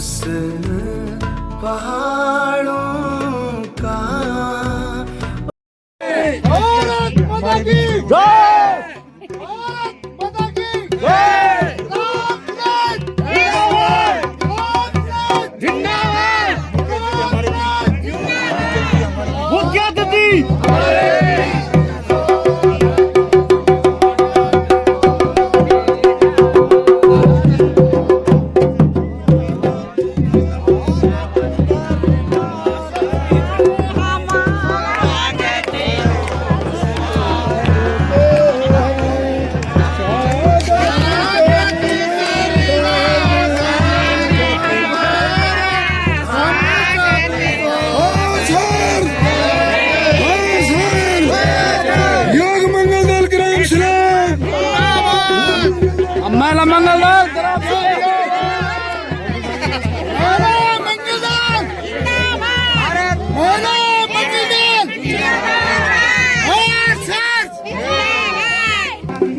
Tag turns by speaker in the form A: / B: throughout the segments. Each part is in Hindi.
A: हुस्न पहाड़ों का।
B: भारत माता की जय! भारत माता की जय! रामराज जिंदाबाद! रामराज जिंदाबाद! मुख्य अतिथि महिला मंगल दल तरफ से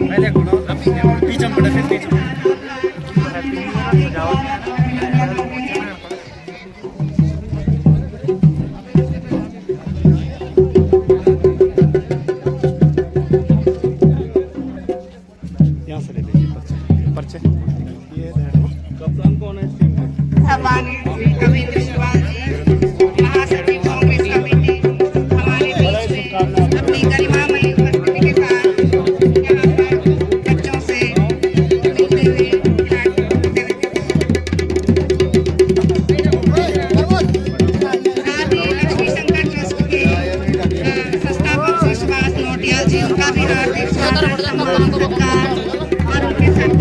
B: महिला मंगल दल पीछे पड़े फिर पीछे पर्चे ये कप्तान कौन है इस टीम का?
C: रविंद्र शिवाल जी, महासचिव कांग्रेस कमेटी, हमारे बीच में अपनी गरिमामयी उपस्थिति के साथ यहाँ पर बच्चों से मिलते हुए आदि लक्ष्मी शंकर ट्रस्ट के संस्थापक श्री सुभाष नौटियाल जी, उनका भी हार्दिक स्वागत सत्कार। और उनके साथ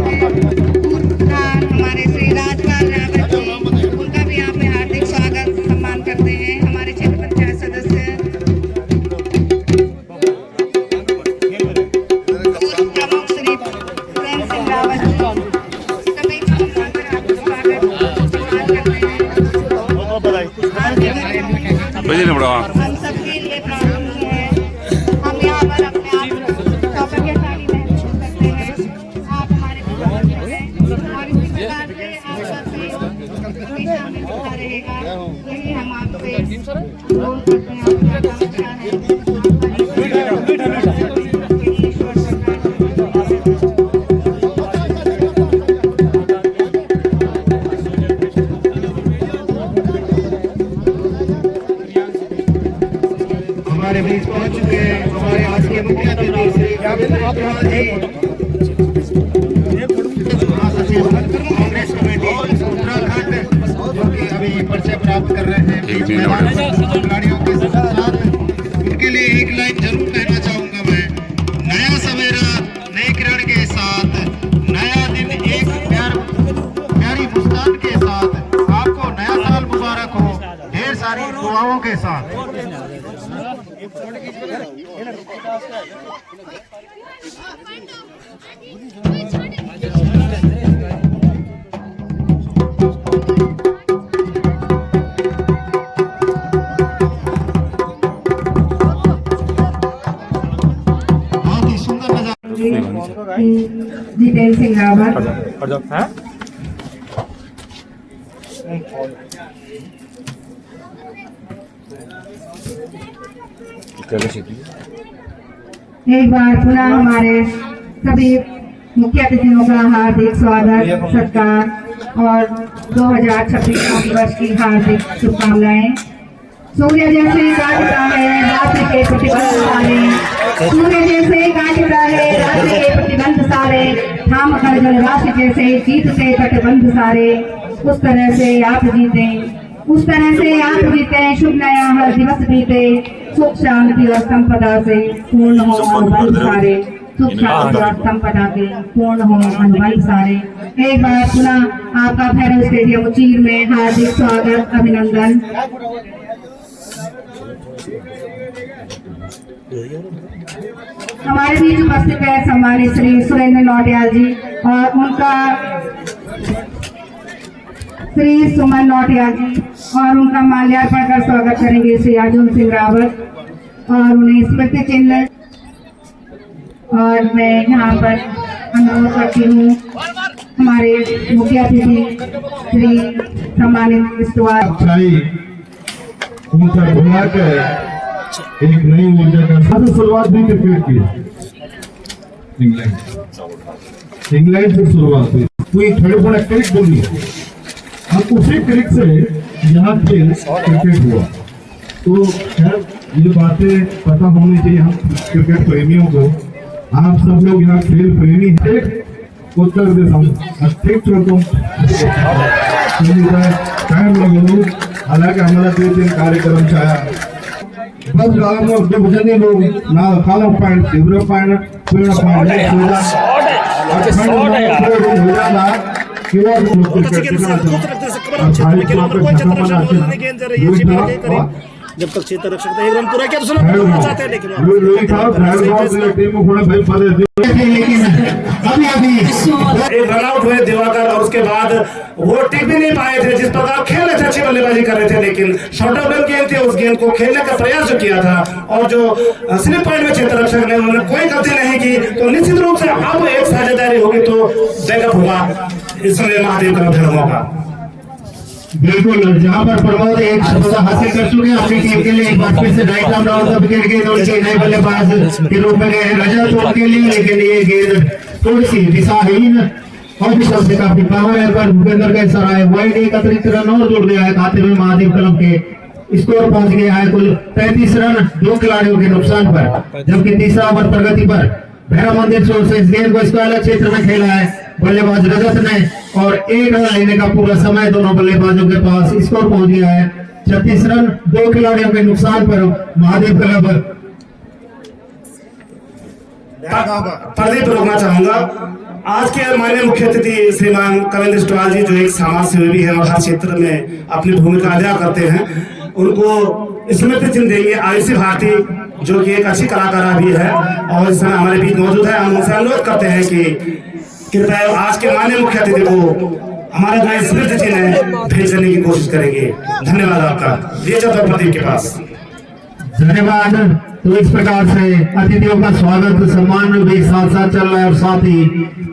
C: हमारे श्री राजपाल रावत जी, उनका भी यहाँ पे हार्दिक स्वागत सम्मान करते हैं। हमारे क्षेत्र पंचायत सदस्य प्रमुख श्री प्रेम सिंह रावत जी, सभी का सम्मान कर हार्दिक स्वागत सम्मान करते हैं। हम सबके लिए प्रार्थना है। हम यहाँ पर अपने आप सौभाग्यशाली महसूस करते हैं। आप हमारे बुजुर्ग हैं और इसी प्रकार से हमेशा हमें मिलता रहेगा। यही हम आपसे बोल करते हैं। आपका आकांक्षा है ईश्वर सरकार
D: हमारे बीच पहुंच चुके हैं हमारे आज के मुख्य अतिथि श्री रविंद्र शिवाल जी, महासचिव कांग्रेस कमेटी उत्तराखंड, जो कि अभी परिचय प्राप्त कर रहे हैं खिलाड़ियों के साथ। उनके लिए एक लाइन जरूर कहना चाहूंगा मैं। नया सवेरा नए किरण के साथ, नया दिन एक प्यारी मुस्कान के साथ, आपको नया साल मुबारक हो ढेर सारी दुआओं के साथ। बहुत ही सुंदर नजारा।
C: जितेंद्र सिंह रावत, एक बार पुनः हमारे सभी मुख्य अतिथियों का हार्दिक स्वागत सत्कार और 2026 वर्ष की हार्दिक शुभकामनाएं। सूर्य जैसे गाजता है रात्रि के प्रतिबंध सारे, सूर्य जैसे गाजता है रात्रि के प्रतिबंध सारे, थाम कर जल राशि जैसे जीतते तटबंध सारे। उस तरह से आप जीते, उस तरह से आप जीते, शुभ नया हर दिवस बीते, सुख शांति और संपदा से पूर्ण हो अनुबंध सारे, सुख शांति और संपदा के पूर्ण हो अनुबंध सारे। एक बार पुनः आपका भैरव स्टेडियम उचीर में हार्दिक स्वागत अभिनंदन। हमारे बीच उपस्थित है सम्मानित श्री सुरेंद्र नौटियाल जी और उनका श्री सुमन नौटियाल जी, और उनका माल्यार्पण कर स्वागत करेंगे श्री अर्जुन सिंह रावत और उन्हें स्मृति चिन्ह। और मैं यहाँ पर अनुरोध करती हूँ हमारे मुख्य अतिथि श्री सम्मानित किश्तवाड़
E: अच्छाई उनका भुला कर एक नई ऊर्जा का साथ शुरुआत भी क्रिकेट की इंग्लैंड से शुरुआत हुई कोई थोड़े बड़ा क्रिक बोली अब उसी क्रिक से यहाँ खेल क्रिकेट हुआ। तो खैर ये बातें पता होनी चाहिए हम क्रिकेट प्रेमियों को। आप सब लोग यहाँ खेल प्रेमी हैं उत्तर देता हूँ ठीक टाइम लगे हालांकि हमारा 2-3 कार्यक्रम छाया बस गाँव में जो भजनी लोग ना खाला पॉइंट तीव्र पॉइंट पेड़ पॉइंट
B: जब तक क्षेत्र रक्षक था 1 रन पूरा किया तो सुना चाहते हैं लेकिन
F: एक रन आउट हुए दिवाकर और उसके बाद वो टिक भी नहीं पाए थे। जिस प्रकार खेल रहे थे अच्छी बल्लेबाजी कर रहे थे लेकिन शॉर्ट आउट गेंद थे उस गेंद को खेलने का प्रयास जो किया था और जो स्लिप पॉइंट में क्षेत्र रक्षक ने उन्होंने कोई गलती नहीं की तो निश्चित रूप से अब एक साझेदारी होगी तो बैकअप होगा इस समय महादेव का धर्मों का।
D: बिल्कुल जहां पर प्रमोद एक सफलता हासिल कर चुके हैं अपनी टीम के लिए एक बार फिर से राइट आर्म राउंड का विकेट गेंद उनके नए बल्लेबाज के रूप में गए रजत उनके लिए लेकिन ये गेंद थोड़ी सी दिशाहीन और भी सबसे काफी पावर है पर भूपेंद्र का इशारा है वाइड एक अतिरिक्त रन और जोड़ दिया है खाते में महादेव क्लब के स्कोर पहुंच गया है कुल 35 रन 2 खिलाड़ियों के नुकसान पर जबकि तीसरा ओवर प्रगति पर भैरव मंदिर छोर से इस गेंद को स्क्वायर क्षेत्र में खेला है बल्लेबाज रजत ने और 1 रन लेने का पूरा समय दोनों बल्लेबाजों के पास स्कोर पहुंच गया है 36 रन 2 खिलाड़ियों के नुकसान पर महादेव क्लब
F: प्रदीप रोकना चाहूंगा। आज के माननीय मुख्य अतिथि श्रीमान कविंद्र स्टवाल जी जो एक समाज सेवी भी है और हर क्षेत्र में अपनी भूमिका अदा करते हैं उनको स्मृति चिन्ह देंगे आयुषी भारती जो कि एक अच्छी कलाकारा भी है और इस समय हमारे बीच मौजूद है। हम उनसे अनुरोध करते हैं कि कृपया आज के माननीय मुख्य अतिथि को हमारा जो स्मृति चिन्ह है भेजने की कोशिश करेंगे। धन्यवाद आपका। ये चौथा प्रदीप के पास
D: धन्यवाद। तो इस प्रकार से अतिथियों का स्वागत सम्मान भी साथ साथ चल रहा है और साथ ही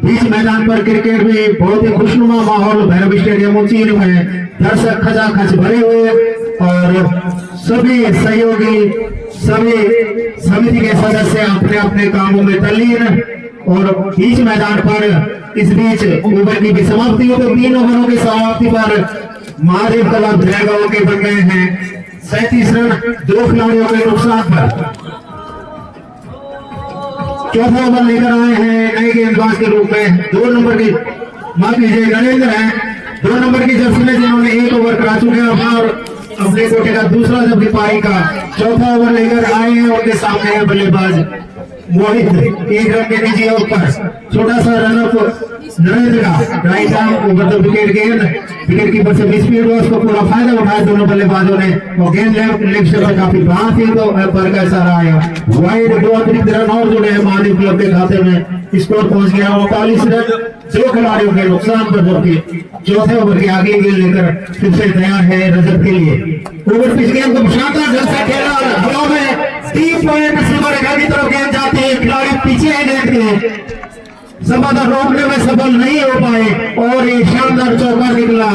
D: बीच मैदान पर क्रिकेट में बहुत ही खुशनुमा माहौल भैरव स्टेडियम उज्जैन में दर्शक खचाखच भरे हुए और सभी सहयोगी सभी समिति के सदस्य अपने अपने कामों में तल्लीन और बीच मैदान पर इस बीच ओवर की समाप्ति हो तो 3 ओवरों की समाप्ति पर महादेव क्लब जयगांव के बन गए हैं 37 रन 2 खिलाड़ियों के नुकसान पर। चौथा ओवर लेकर आए हैं नए गेंदबाज के रूप में 2 नंबर की माफ कीजिए नरेंद्र है 2 नंबर की जर्सी में जिन्होंने 1 ओवर करा चुके हैं और अपने कोटे का दूसरा जब पारी का चौथा ओवर लेकर आए हैं उनके सामने है बल्लेबाज मोहित 1 रन के नीचे ऊपर छोटा सा रनअप नरेंद्र का right arm over the wicket गेंद विकेट कीपर से मिस फील्ड हुआ उसको पूरा फायदा उठाया दोनों बल्लेबाजों ने और गेंद लेग से काफी बाहर थी तो पर का इशारा आया वाइड 2 अतिरिक्त रन और जुड़े हैं महादेव क्लब के खाते में स्कोर पहुंच गया 48 रन 2 खिलाड़ियों के नुकसान पर जबकि चौथे ओवर के आगे गेंद लेकर फिर से तैयार है रजत के लिए ओवर पिच गेंद को शानदार ढंग से खेला हवा में 3 पॉइंट सीमा रेखा की तरफ गेंद जाती है खिलाड़ी पीछे है गेंद के समाधान रोकने में सफल नहीं हो पाए और ये शानदार चौका निकला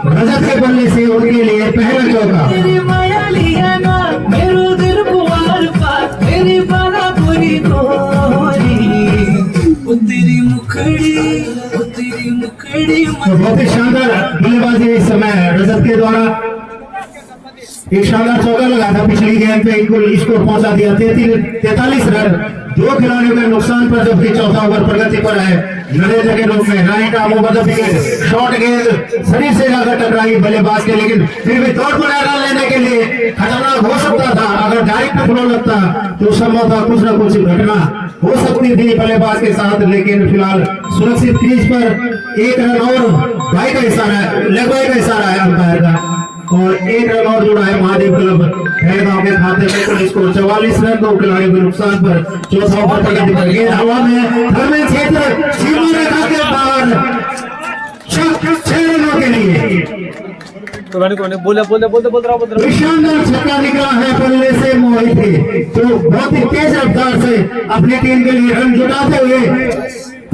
D: रजत के बल्ले से उनके लिए पहला चौका। बहुत ही शानदार बल्लेबाजी इस समय रजत के द्वारा एक शानदार चौका लगा था पिछली गेंद पे स्कोर पहुंचा दिया 43 रन 2 खिलाड़ियों के नुकसान पर जबकि चौथा ओवर प्रगति पर है नरेंद्र के रूप में right arm over the wicket short गेंद शरीर से जाकर टकराई बल्लेबाज के लेकिन फिर भी दौड़ पर रन लेने के लिए खतरनाक हो सकता था अगर डायरेक्ट फ्लो लगता तो संभवतः कुछ न कुछ घटना हो सकती थी बल्लेबाज के साथ लेकिन फिलहाल सुरक्षित क्रीज पर 1 रन और भाई का इशारा लेग बाई का इशारा है अंपायर का और 1 रन और जुड़ा है महादेव क्लब जयगांव के खाते में कुल स्कोर 44 रन 2 खिलाड़ियों के नुकसान पर चौथा ओवर प्रगति पर गेंद हवा में धर्मेंद्र क्षेत्र सीमा रेखा के बाहर 6 रनों के लिए
B: बोले
D: शानदार छक्का निकला है बल्ले से मोहित तो बहुत ही तेज रफ्तार से अपनी टीम के लिए रन जुटाते हुए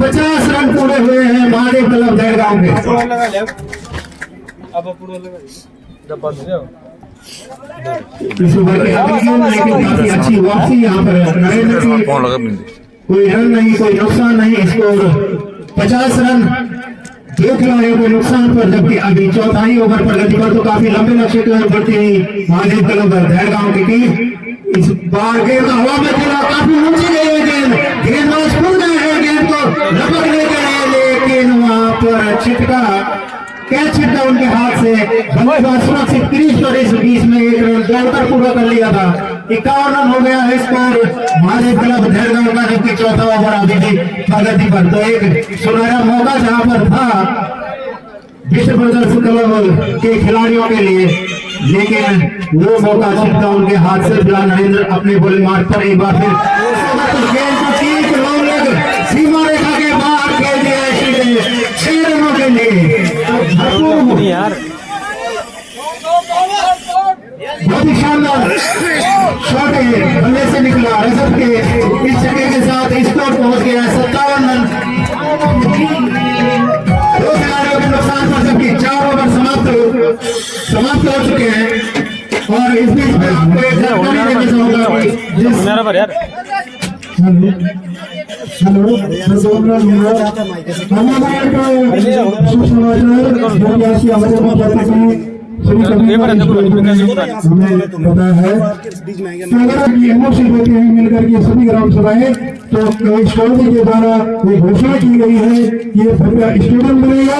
D: 50 रन पूरे हुए हैं महादेव क्लब जयगांव के।
E: इस ओवर की लेकिन काफी अच्छी वापसी यहाँ पर नरेंद्र की, कोई रन नहीं, कोई नुकसान नहीं। स्कोर 50 रन 2 खिलाड़ियों के नुकसान पर, जबकि अभी चौथाई ओवर प्रगति पर तो काफी लंबे लक्ष्य की ओर बढ़ती हुई महादेव कलम दहलगांव की टीम। इस बार गेंद हवा में खेला, काफी ऊंची गई है गेंदबाज खुद गए हैं गेंद को लपकने के लिए, लेकिन वहां पर छिटका कैच छिटका उनके हाथ से। बल्लेबाज सुरक्षित क्रीज पर इस बीच में एक रन दौड़कर पूरा कर लिया था। 51 रन हो गया है स्कोर महादेव क्लब दहलगांव का, जबकि चौथा ओवर अभी भी प्रगति पर। तो एक सुनहरा मौका जहां पर था विश्व प्रदर्शन क्लब के खिलाड़ियों के लिए, लेकिन वो मौका छिटका उनके हाथ से। बिला नरेंद्र अपने बॉलिंग मार्ग पर एक बार फिर गेंद को ठीक लॉन्ग लेग सीमा रेखा के बाहर खेल दिया है सीधे 6 रनों के लिए। बहुत ही शानदार शॉट है, बल्ले से निकला रजत के इस छक्के के साथ स्कोर पहुंच गया 57 रन। 2 खिलाड़ियों के नुकसान पर, जबकि 4 ओवर समाप्त हो चुके हैं। और इस बीच में आपको एक जानकारी देना चाहूंगा कि पता है मिलकर के सभी ग्राम सभाएं तो स्टॉल के द्वारा ये घोषणा की गई है, ये स्टेडियम बनेगा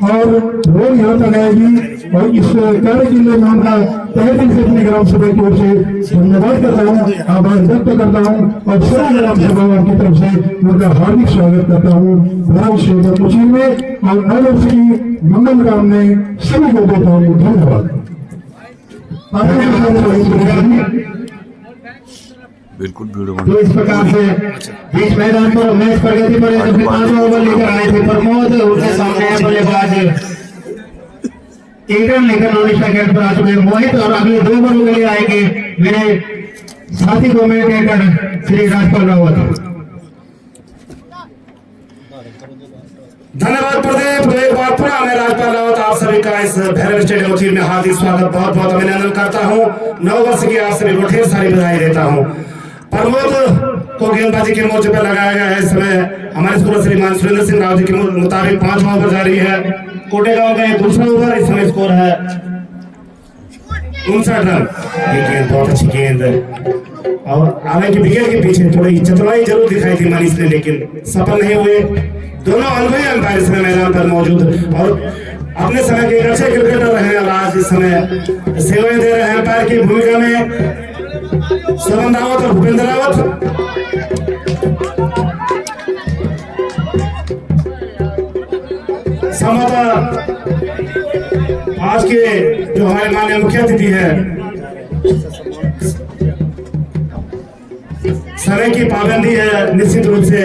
E: और रोड यहाँ तक आएगी। और इस कार्य के लिए मैं उनका तहे दिल से अपनी ग्राम सभा की ओर से धन्यवाद करता हूँ, आभार व्यक्त करता हूँ और सभी ग्राम सभाओं की तरफ से उनका हार्दिक स्वागत करता हूँ। भविष्य में और नववर्ष की मंगल कामनाएं सभी को देता हूँ। धन्यवाद।
G: बिल्कुल
E: तो इस प्रकार से बीच मैदान पर मैच प्रगति पर 5 ओवर लेकर आए थे प्रमोद, उनके सामने बल्लेबाज 1 रन लेकर नॉन विकेट पर आ चुके हैं मोहित, और अगले 2 ओवर के लिए आएंगे मेरे साथी कमेंटेटर श्री राजपाल रावत।
F: धन्यवाद प्रदीप। तो एक बार पुनः मैं राजपाल रावत आप सभी का इस भैरव स्टेडियम टीम में हार्दिक स्वागत, बहुत बहुत अभिनंदन करता हूँ। 9 वर्ष की आप सभी को ढेर सारी बधाई देता हूँ। प्रमोद को गेंदबाजी के मोर्चे पर लगाया गया है। इस समय हमारे स्कूल श्रीमान सुरेंद्र सिंह राव जी के मुताबिक 5वां ओवर जारी है। कोटेगांव का ये दूसरा ओवर, इस समय स्कोर है 59 रन। ये गेंद बहुत अच्छी गेंद है और हालांकि विकेट के पीछे थोड़ी चतुराई जरूर दिखाई थी मनीष ने, लेकिन सफल नहीं हुए। दोनों अनुभवी अंपायर इस समय मैदान पर मौजूद और अपने समय के एक अच्छे क्रिकेटर रहे हैं और आज इस समय सेवाएं दे रहे हैं अंपायर की भूमिका में सुमन रावत और भूपेंद्र रावत। संभवतः आज के जो हमारे माननीय मुख्य अतिथि है, समय की पाबंदी है, निश्चित रूप से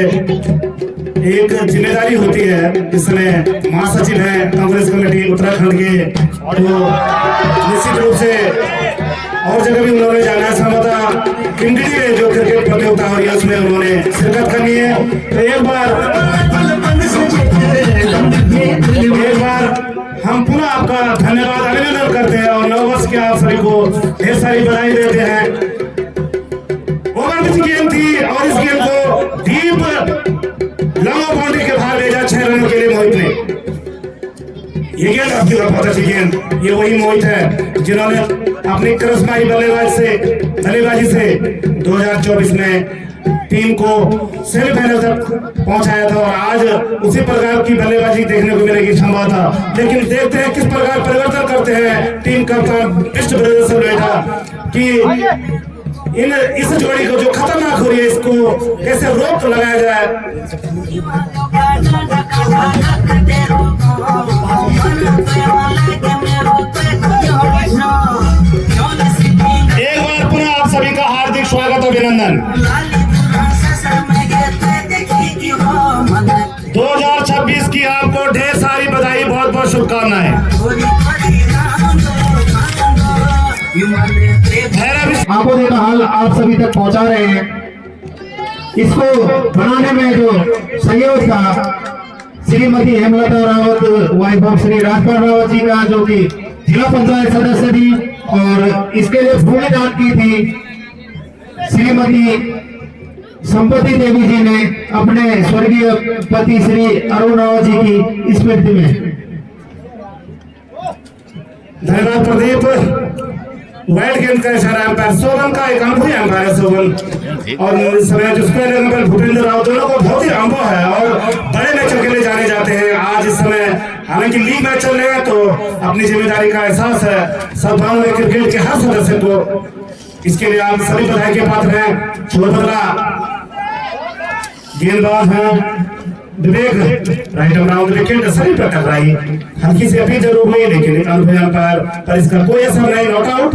F: एक जिम्मेदारी होती है। इस समय महासचिव हैं कांग्रेस कमेटी उत्तराखंड के, तो निश्चित रूप से और जगह भी उन्होंने जाना है। संभवतः किंगडी में जो क्रिकेट प्रतियोगिता हो रही है उसमें उन्होंने शिरकत करनी है। तो एक बार हम पुनः आपका धन्यवाद अभिनंदन करते हैं और 9 वर्ष के आप सभी को ढेर सारी बधाई देते हैं। ओवर पिच गेंद थी और इस गेंद को डीप लंबा बाउंड्री के बाहर ले जा 6 रनों के लिए मोहित ने। ये गेंद आपकी बहुत अच्छी गेंद, ये वही मोहित है जिन्होंने अपनी करिश्माई बल्लेबाजी से 2024 में टीम को सेमीफाइनल तक पहुंचाया था और आज उसी प्रकार की बल्लेबाजी देखने को मिलेगी संभवतः। लेकिन देखते हैं किस प्रकार परिवर्तन करते हैं टीम कप्तान विश्व प्रदर्शन बेटा कि इस जोड़ी को जो खतरनाक हो रही है इसको कैसे रोक लगाया जाए। एक बार पुनः आप सभी का हार्दिक स्वागत अभिनंदन। 2026 की आपको ढेर सारी बधाई, बहुत बहुत शुभकामनाएं।
E: आपको देखा हाल आप सभी तक पहुंचा रहे हैं। इसको बनाने में जो सहयोग था श्रीमती हेमलता रावत, वाइफ ऑफ श्री राजपाल रावत जी का, जो कि जिला पंचायत सदस्य थी और इसके लिए भूमि दान की थी श्रीमती संपत्ति देवी जी ने अपने स्वर्गीय पति श्री अरुण राव जी की स्मृति में।
F: धन्यवाद प्रदीप। वाइल्ड गेंद का इशारा अंपायर सोबन का एक अनुभवी अंपायर है सोबन, और इस समय जिसके अंपायर भूपेंद्र राव दोनों को बहुत ही अनुभव है और बड़े मैचों के लिए जाने जाते हैं। आज इस समय हालांकि लीग मैच चल रहे हैं तो अपनी जिम्मेदारी का एहसास है सद्भाव में क्रिकेट के हर सदस्य को, इसके लिए आप सभी बधाई के पात्र हैं। छोरबदला गेंदबाज हैं विवेक, राइट राउंड विकेट सभी पर टकराई, हल्की सी अपील जरूर हुई लेकिन एक अनुभवी अंपायर पर इसका कोई असर नहीं, नॉकआउट।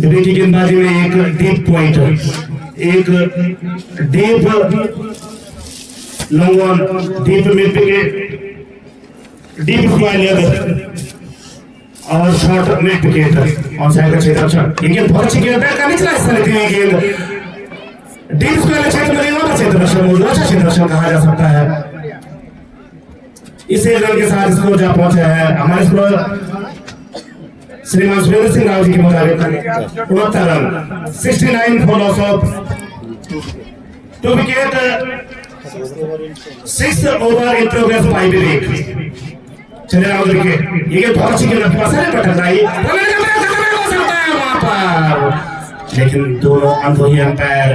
F: विवेक की गेंदबाजी में एक डीप पॉइंट, एक deep long on, deep mid wicket, deep square और शॉर्ट मिड विकेट और साइड का क्षेत्र। ये गेंद बहुत अच्छी गेंद, बैट का निचला हिस्सा लेती हुई गेंद डीप स्क्वायर क्षेत्र में वहां क्षेत्र रक्षण, अच्छा क्षेत्र रक्षण कहा जा सकता है। इस रन के साथ स्कोर जा पहुंचा है हमारे स्कोर श्रीमान सुरेंद्र सिंह राव जी के मुताबिक 69 run, 69 for loss of 2 wicket, 6 over in progress by Vivek. चले राउंड विकेट, ये बहुत अच्छी गेंद पसंद पर टकराई हो सकता है वहां पर, लेकिन दोनों अनुभवी अंपायर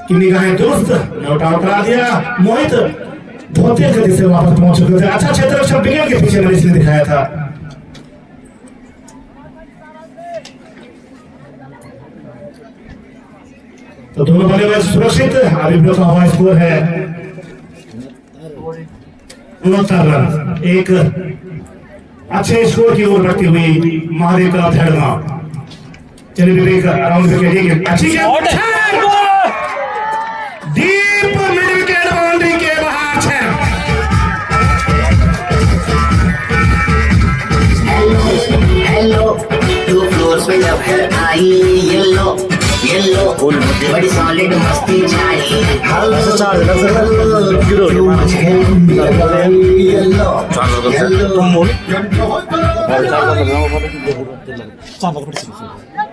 F: की निगाहें दुरुस्त, नॉट आउट करा दिया। मोहित बहुत तेज गति से वापस पहुंच चुके थे, अच्छा क्षेत्र रक्षण विकेट के पीछे मैंने इसलिए दिखाया था। तो दोनों बल्लेबाज सुरक्षित, अभी भी हवा स्कोर है 69 रन, एक अच्छे स्कोर की ओर बढ़ती हुई महादेव का धड़मा। चलिए विवेक राउंड विकेट, अच्छी गेंद डीप मिड विकेट बाउंड्री के बाहर है।
G: हेलो 2 फ्लोर्स पे जब घर आई येलो येलो बड़ी सॉलिड मस्ती छाई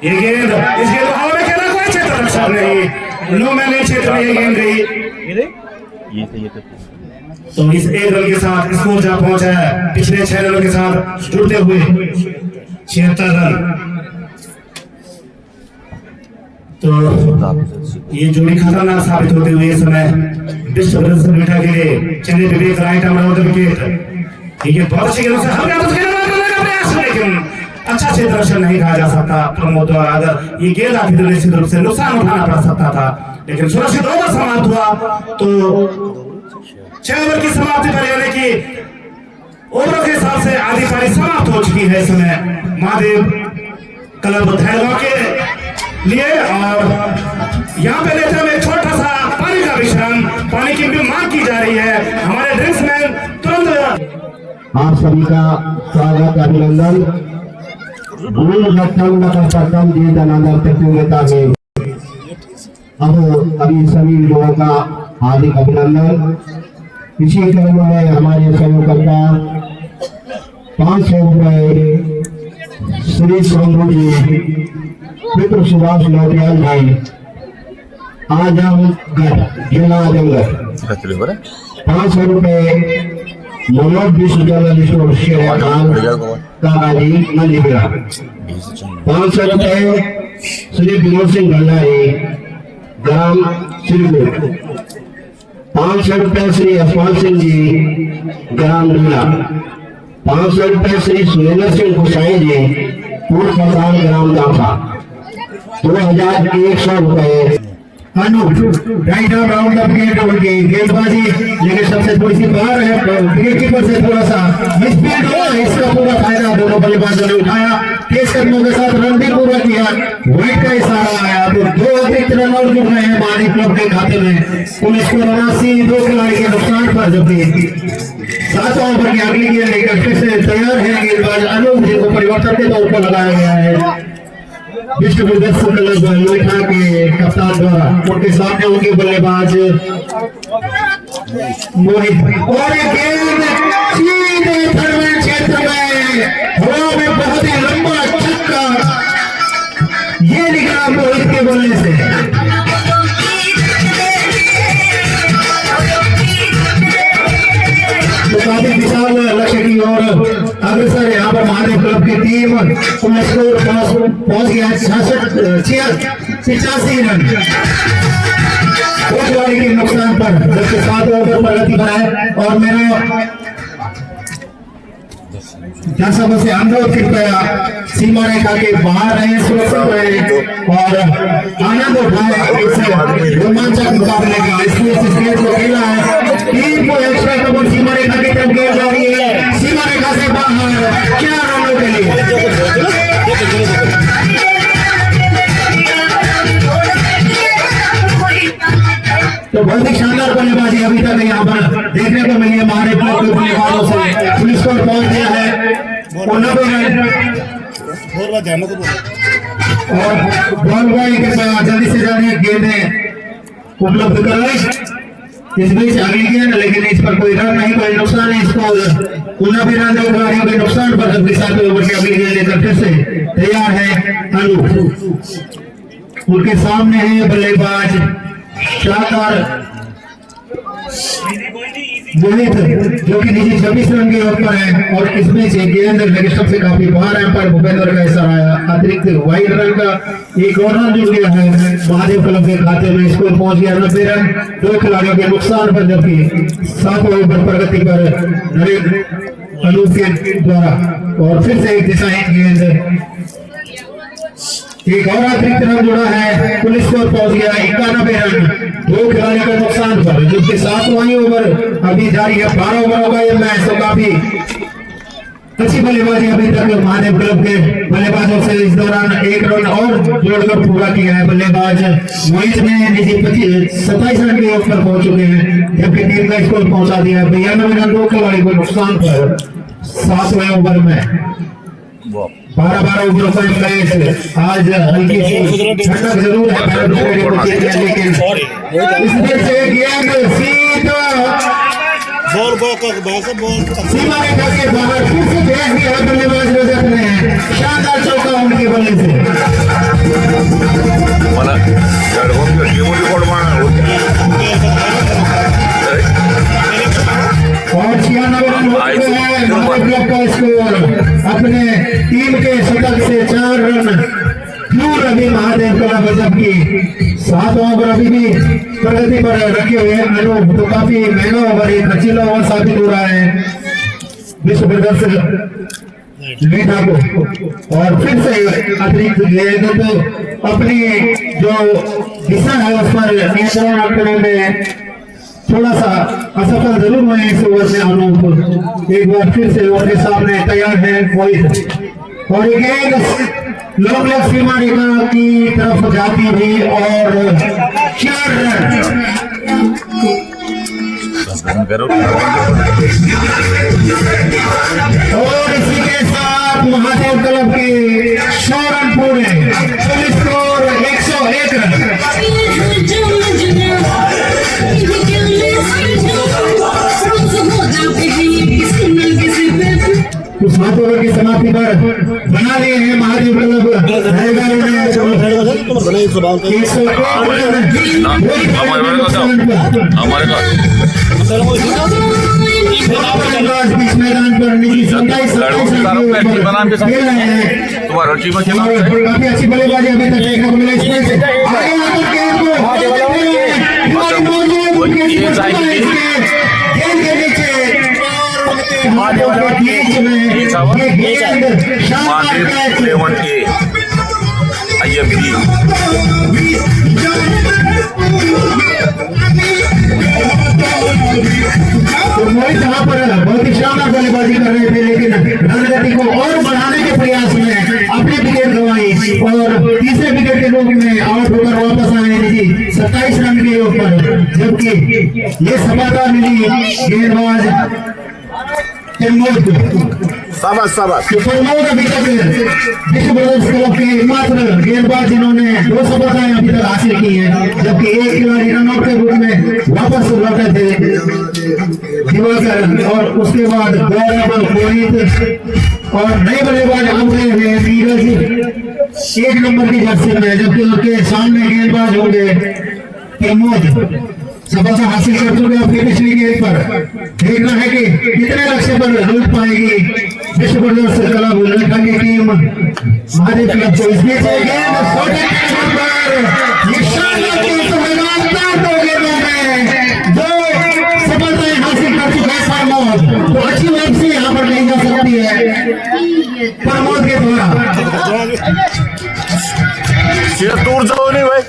F: ये गेंद, इस गेंद हवा में खेला, कोई क्षेत्र रक्षण नहीं, नो मैंने क्षेत्र में ये गेंद गई। तो इस 1 रन के साथ स्कोर जा पहुंचा है पिछले 6 रनों के साथ जुड़ते हुए 76 रन। तो ये जोड़ी खतरनाक साबित होते हुए इस समय विश्व प्रदर्शन बैठा के लिए चलिए विवेक राइट अमरावती विकेट, ठीक है बहुत अच्छी गेंद से प्रयास, लेकिन अच्छा क्षेत्र रक्षण नहीं कहा जा सकता प्रमोद द्वारा। अगर ये गेंद आती तो निश्चित रूप से नुकसान उठाना पड़ सकता था, लेकिन सुरक्षित ओवर समाप्त हुआ। तो 6 ओवर की समाप्ति पर यानी कि ओवरों के हिसाब से आधी पारी समाप्त हो चुकी है इस समय महादेव क्लब धैर्य के लिए, और यहाँ पे लेते हुए छोटा सा पानी का विश्राम, पानी की भी मांग की जा रही है। हमारे ड्रिंक्स मैन तुरंत
E: आप सभी का स्वागत, अभिनंदन। प्रथम जी जनार्दन प्रतियोगिता में अब अभी सभी लोगों का हार्दिक अभिनंदन। इसी क्रम में हमारे सहयोगकर्ता 500 रुपए श्री सोनू जी, मित्र सुभाष नौटियाल भाई, आजमगढ़ जिला आजमगढ़ 500 रुपए मनोज विश्व जर्नलिस्ट और शेर खान काका जी मंदिरा, 500 रुपए श्री विनोद सिंह भंडारी ग्राम श्रीपुर, 500 रुपए श्री यशपाल सिंह जी ग्राम डूला, 500 रुपए श्री सुरेंद्र सिंह गोसाई जी पूर्व प्रधान ग्राम दाफा, 2100 रुपए right arm round up get उनकी गेंदबाजी, लेकिन सबसे थोड़ी सी बाहर है, विकेट कीपर से थोड़ा सा मिसफील्ड हुआ, इसका पूरा फायदा दोनों बल्लेबाजों ने उठाया, तेज कदमों के साथ रन भी पूरा किया, वाइट का इशारा आया तो 2 अतिरिक्त रन और जुड़ रहे हैं मानी क्लब के खाते में। पुलिस को 79 2 खिलाड़ी के नुकसान पर, जबकि 7 ओवर की अगली गेंद लेकर फिर से तैयार है गेंदबाज अनूप, जिनको परिवर्तन के तौर पर लगाया गया है। विश्व प्रदर्शन लोहिया के कप्तान द्वारा उनके सामने उनके बल्लेबाज मोहित और ये गेंद सीधे थर्ड क्षेत्र में हवा में बहुत ही लंबा छक्का, ये निकला मोहित के बल्ले से। तो काफी विशाल लक्ष्य की ओर अग्रसर यहाँ पर महादेव क्लब की टीम पहुंच गया 85 रन खिलाड़ी के नुकसान पर, जबकि 7 ओवर पर गति बनाए। और मेरा दर्शकों से अनुरोध कृपया सीमा रेखा के बाहर रहे, सुरक्षित रहे और आनंद उठाए इस रोमांचक मुकाबले का। इसलिए इस खेल को खेला है, टीम को एक्स्ट्रा कवर सीमा रेखा की तरफ गेंद जा रही है, सीमा रेखा से बाहर 4 रनों के लिए। तो बहुत ही शानदार बल्लेबाजी अभी तक यहाँ पर देखने को मिली है महादेव क्लब के बल्लेबाजों से। पुलिस स्कोर पहुंच गया है 90 रन और बॉल बॉय के साथ जल्दी से जल्दी गेंदें उपलब्ध कर रहे। इस बीच अगली गेंद, लेकिन इस पर कोई रन नहीं, कोई नुकसान नहीं। इसको 90 रन दो खिलाड़ियों के नुकसान पर, जबकि 7 ओवर की अगली गेंद लेकर फिर से तैयार है अनु। उनके सामने है बल्लेबाज शानदार मोहित, जो कि निजी 26 रन के ऊपर है। और इसमें से गेंद लेग से काफी बाहर है, पर भूपेंद्र का इशारा आया, अतिरिक्त वाइड रन का एक और रन जुड़ गया है महादेव क्लब के खाते में। स्कोर पहुंच गया 90 रन 2 खिलाड़ियों के नुकसान पर, जबकि 7 ओवर प्रगति पर नरेंद्र अनूप के द्वारा। और फिर से एक दिशाहीन गेंद, एक और अतिरिक्त रन जुड़ा है, पुलिस स्कोर पहुंच गया 91 रन 2 खिलाड़ियों के नुकसान पर, जबकि 7वां ओवर अभी जारी है। 12 ओवरों का ये मैच, तो काफी अच्छी बल्लेबाजी अभी तक महादेव क्लब के बल्लेबाजों से इस दौरान 1 रन और जोड़कर पूरा किया है। बल्लेबाज मोहित ने निजी 27 रन के ऊपर पहुंच चुके हैं, जबकि टीम का स्कोर पहुंचा दिया है 92 रन 2 खिलाड़ी को नुकसान पर 7वें ओवर में। 12 ओवरों का मैच, आज हल्की सी ठंडक जरूर है, लेकिन इसमें से गेंद सीधा सीमा रेखा के बाहर फिर से भेज दिया बल्लेबाज रजत ने। शानदार चौका उनके बल्ले से। और 96 रन हो चुके हैं महादेव क्लब का स्कोर। अपने टीम के शतक से 4 रन दूर अभी महादेव क्लब, जबकि 7 ओवर अभी भी प्रगति पर रखे हुए हैं अनूप। तो काफी महंगा ओवर, एक खर्चीला ओवर साबित हो रहा है विश्व प्रदर्शक लोहिया को। और फिर से अतिरिक्त गेंद, तो अपनी जो दिशा है उस पर नियंत्रण रखने में थोड़ा सा असफल जरूर हुए इस ओवर में अनूप। एक बार फिर से ओवर के सामने तैयार है मोहित, और ये गेंद लॉन्ग लेग सीमा रेखा की तरफ जाती हुई और 4 रन। और इसी के साथ महादेव क्लब के 100 रन पूरे, पुलिस स्कोर 101 रन। तो 7 ओवर की समाप्ति पर बना लिए हैं महादेव क्लब बीच मैदान पर निजी 27 काफी अच्छी बल्लेबाजी अभी तक देखने को मिला। मोहित यहाँ पर बहुत ही शानदार बल्लेबाजी कर रहे थे, लेकिन रणगति को और बढ़ाने के प्रयास में अपनी विकेट गंवाई और तीसरे विकेट के रूप में आउट होकर वापस आए निजी 27 रन के ऊपर, जबकि ये सफलता मिली गेंदबाज तैमूर को।
B: शाबाश शाबाश।
E: प्रमोद अभी तक विश्व ब्रदर्स क्लब के एकमात्र गेंदबाज जिन्होंने 2 सफलताएं अभी तक हासिल की है, जबकि एक खिलाड़ी रन आउट के रूप में वापस लौटे थे दिवाकर, और उसके बाद गौरव, पुनीत और नए बल्लेबाज आ गए हैं नीरज 1 नंबर की जर्सी में, जबकि उनके सामने गेंदबाज होंगे प्रमोद। सफलता हासिल कर चुके हैं पिछली गेंद पर। देखना है कि कितने लक्ष्य पर रोक पाएगी विश्व ब्रदर्स क्लब लड़का की टीम महादेव क्लब को। इस बीच जो सफलताएं हासिल कर चुका है प्रमोद, तो अच्छी बात से यहाँ पर नहीं जा सकती है प्रमोद के द्वारा।
B: दूर जाओ नहीं भाई,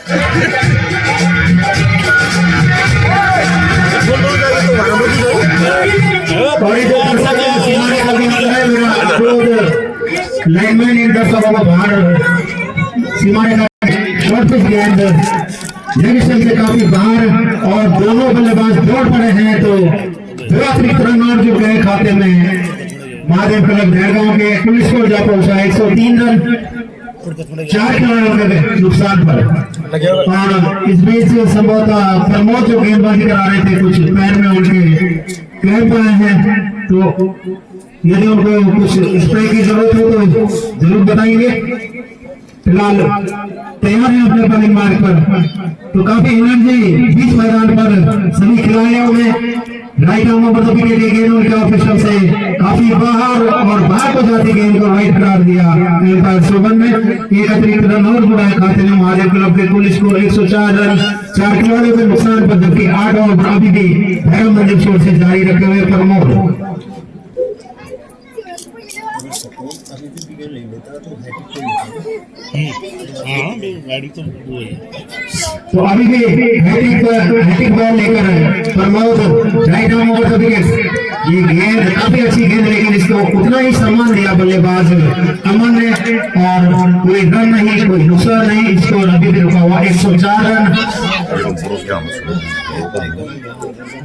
E: लाइनमैन इन दर्शकों को बाहर सीमारे का शॉर्ट पिच गेंद जंक्शन से काफी बाहर, और दोनों बल्लेबाज दौड़ पड़े हैं, तो 2 अतिरिक्त रन और जुड़ गए खाते में महादेव क्लब जयगांव के। कुल स्कोर जा पहुंचा 103 रन 4 खिलाड़ियों के नुकसान पर। और इस बीच संभवतः प्रमोद जो गेंदबाजी करा रहे थे, कुछ पैर में उनके क्रैम्प आए हैं, तो यदि उनको कुछ स्प्रे की जरूरत हो तो जरूर बताएंगे। फिलहाल तैयार है अपने बॉलिंग मार्ग पर, तो काफी एनर्जी बीच मैदान पर सभी खिलाड़ियों में। राइट आर्म पर विकेट की गेंद उनके ऑफिशियल से काफी बाहर, और बाहर को जाती गेंद को राइट करार दिया एम्पायर शोभन ने। एक अतिरिक्त रन और जुड़ा है खाते में महादेव क्लब के। कुल स्कोर 104 रन 4 खिलाड़ियों के नुकसान पर, जबकि 8 ओवर अभी भी भैरव मंदिर छोर से जारी रखे हुए प्रमोद। तो अभी भी हैट्रिक बॉल लेकर Pramod right arm over the wicket. ये गेंद काफी अच्छी गेंद, लेकिन इसको उतना ही सम्मान दिया बल्लेबाज अमन ने, और कोई रन नहीं, कोई नुकसान नहीं। स्कोर अभी भी रुका हुआ 104 रन।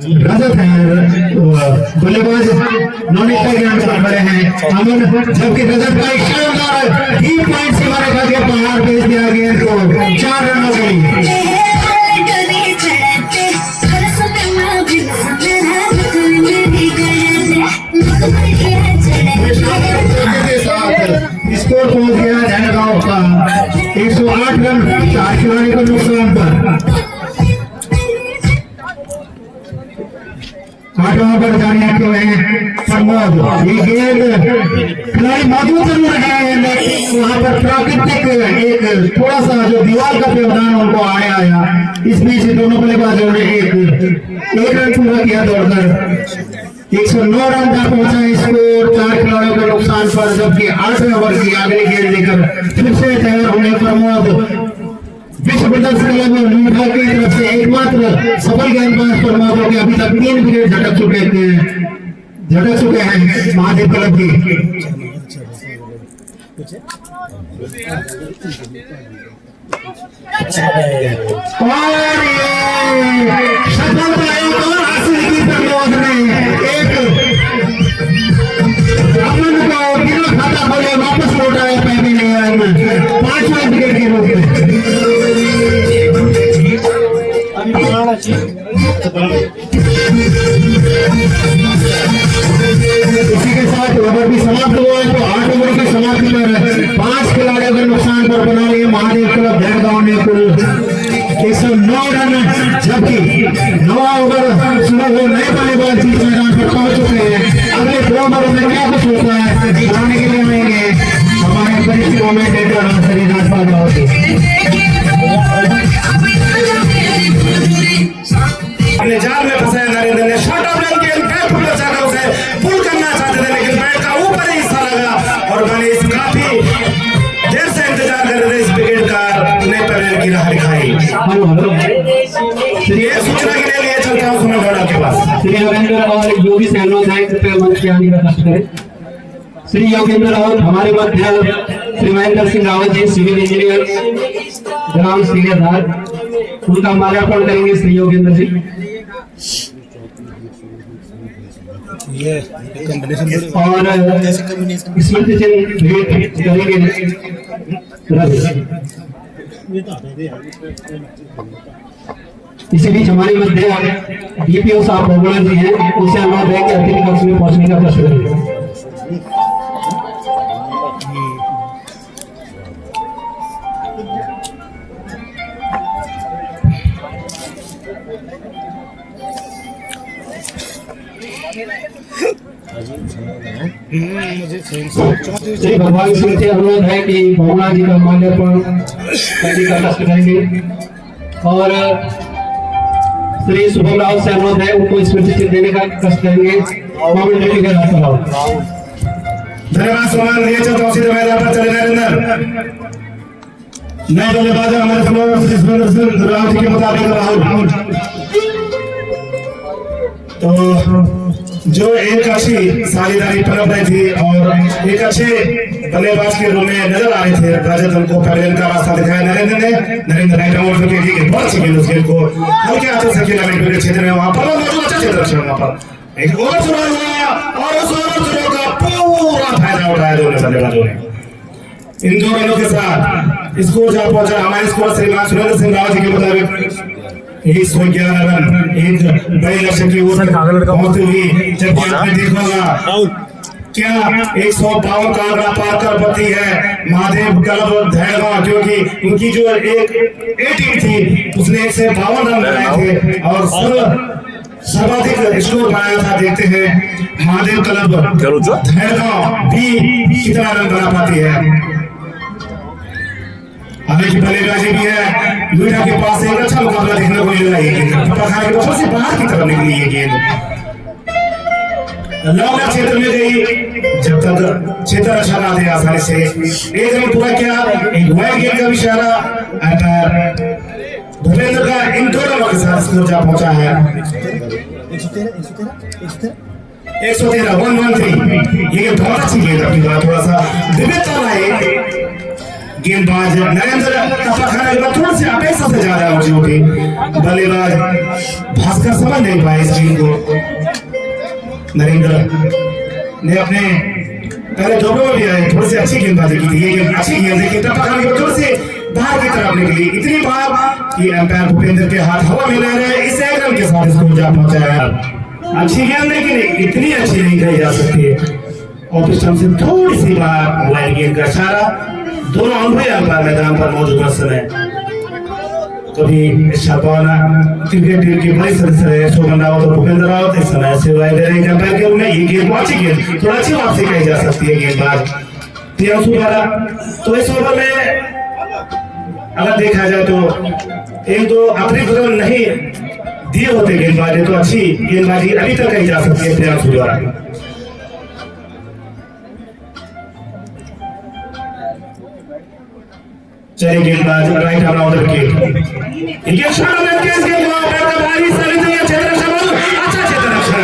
E: रजत है बल्लेबाज नॉन स्ट्राइक पर खड़े हैं अमन, जबकि रजत का एक शानदार 3 पॉइंट से मारे करके बाहर भेज दिया गेंद को 4 रन हो गई। स्कोर पहुंच गया जयगांव का 108 रन 4 खिलाड़ियों के नुकसान पर। 8 ओवर पर जारी रखे हुए हैं प्रमोद। ये गेंद खिलाड़ी मौजूद जरूर है, लेकिन वहां पर प्राकृतिक एक थोड़ा सा जो दीवार का व्यवधान उनको आया। इस बीच दोनों बल्लेबाजों ने एक रन पूरा किया दौड़कर। 109 रन तक पहुंचा स्कोर 4 खिलाड़ियों के नुकसान पर, जबकि 8वें ओवर की अगली गेंद लेकर फिर से तैयार होंगे प्रमोद। विश्व ब्रदर्स क्लब लूठा की तरफ से एकमात्र सफल गेंदबाज प्रमोद हो के अभी तक 3 विकेट झटक चुके हैं महादेव क्लब की। और सफलता एक और हासिल की प्रमोद ने। एक अमन को बिना खाता खोले वापस लौटाया पहले 5वें विकेट के रूप में। इसी के साथ ओवर भी समाप्त हुआ है, तो 8 ओवर की समाप्ति पर 5 खिलाड़ियों के नुकसान पर बना रही है महादेव क्लब जयगांव ने कुल 109 रन, जबकि 9वां ओवर शुरू हो नए बल्लेबाज बीच मैदान पर पहुंच चुके हैं। अगले 2 ओवरों में क्या कुछ होता है दिखाने के लिए आएंगे हमारे वरिष्ठ कमेंटेटर श्री राजपाल रावत।
F: अपने जाल में फंसाया नरेंद्र ने शॉट ऑफ रन के बैट फुटबॉल चाहकर उसे पुल करना चाहते थे, लेकिन बैट का ऊपर ही हिस्सा लगा और मनीष काफी देर से इंतजार कर रहे थे इस विकेट का। नए पवेलियन की राह दिखाई। ये सूचना के लिए चलता हूँ सुना गौड़ा के पास।
H: श्री योगेंद्र और योगी सहनो नायक कृपया मंच के आने का कष्ट करें। श्री योगेंद्र और हमारे मध्य श्री महेंद्र सिंह रावत जी सिविल इंजीनियर ग्राम सिंहधार, उनका माल्यार्पण करेंगे श्री योगेंद्र जी। और स्मृति चिन्ह भेंट करेंगे। इसी बीच हमारे मध्य डीपीओ साहब भोगला जी हैं, उनसे अनुरोध है कि अतिथि कक्ष में पहुंचने का प्रश्न करें। श्री भगवान सिंह से अनुरोध है कि भोगला जी का माल्यार्पण करने का कष्ट करेंगे और श्री शुभम राव से अनुरोध है उनको स्मृति चिन्ह देने का कष्ट करेंगे।
F: धन्यवाद सम्मान दिए चौथी मैदान पर चले नरेंद्र नए बल्लेबाज हमारे समूह राव जी के मुताबिक राहुल तो जो एक अच्छी साझेदारी पनप रही थी और एक अच्छे बल्लेबाज के रूप में नजर आ रहे थे, रजत उनको पैवेलियन का रास्ता दिखाया नरेंद्र राइट आउट करके दी बहुत अच्छी गेंद उस गेंद को हल्के हाथों से खेला मिडफील्ड क्षेत्र में वहां पर अच्छा क्षेत्र रक्षा वहां पर एक ओवर शुरू हुआ और उस ओवर शुरू का पूरा फायदा उठाया दोनों बल्लेबाजों ने। इन दो रनों के साथ स्कोर जा पहुंचा हमारे स्कोर श्रीमान सुरेंद्र सिंह रावत जी के मुताबिक 111 रन एक बड़े लक्ष्य की ओर पहुंचती हुई, जबकि आपने देखा होगा क्या 152 का आंकड़ा पार कर पाती है महादेव क्लब धैर्यगांव, क्योंकि उनकी जो एक ए टीम थी उसने 152 रन बनाए थे और सर्वाधिक स्कोर बनाया था। देखते हैं महादेव क्लब धैर्यगांव भी कितना रन बना पाती है। अभी की बल्लेबाजी भी है, लुइडा के पास एक अच्छा मुकाबला देखने को मिल रहा है। गेंद पखाने के बच्चों से बाहर की तरफ निकली है गेंद लॉन्ग क्षेत्र में गई, जब तक क्षेत्र अच्छा ना थे आसानी से एक रन पूरा किया। एक वाइड गेंद का इशारा अंपायर भूपेंद्र का इन दो रनों के साथ स्कोर जा पहुंचा है 113 113। ये बहुत अच्छी गेंद अपनी बात थोड़ा सा विविधता लाए गेंदबाज नरेंद्र तफाखाना के बाद थोड़ी सी अपेक्षा से ज्यादा ऊंची उठी, बल्लेबाज भास्कर समझ नहीं पाए इस गेंद को। नरेंद्र ने अपने पहले दो में भी आए थोड़ी सी अच्छी गेंदबाजी की थी, ये गेंद अच्छी गेंद लेकिन तफाखाना के बाद थोड़ी सी बाहर की तरफ निकली, इतनी बार कि अंपायर भूपेंद्र के हाथ हवा में ले रहे इस एक रन के साथ इसको जा पहुंचाया। अच्छी गेंद लेकिन इतनी अच्छी नहीं कही जा सकती। ऑफ स्टंप से थोड़ी सी बाहर वाइड गेंद का इशारा। दोनों अनुभवी अंपायर मैदान पर मौजूद उस समय कभी शाबाना क्रिकेट टीम के बड़े सदस्य रहे शोभन रावत और भूपेंद्र रावत इस समय सेवाएं दे रहे हैं अंपायर के रूप में। ये गेंद अच्छी गेंद थोड़ा अच्छी वापसी कही जा सकती है गेंदबाज प्रियांशु द्वारा। तो इस ओवर में अगर देखा जाए तो एक दो अतिरिक्त रन नहीं दिए होते गेंदबाजी तो अच्छी गेंदबाजी अभी तक कही जा सकती है प्रियांशु द्वारा। चलिए गेंदबाज राइट आर्म ऑर्डर के ये शॉट में केस के बाद का भारी सरित ये क्षेत्र रक्षण अच्छा क्षेत्र रक्षण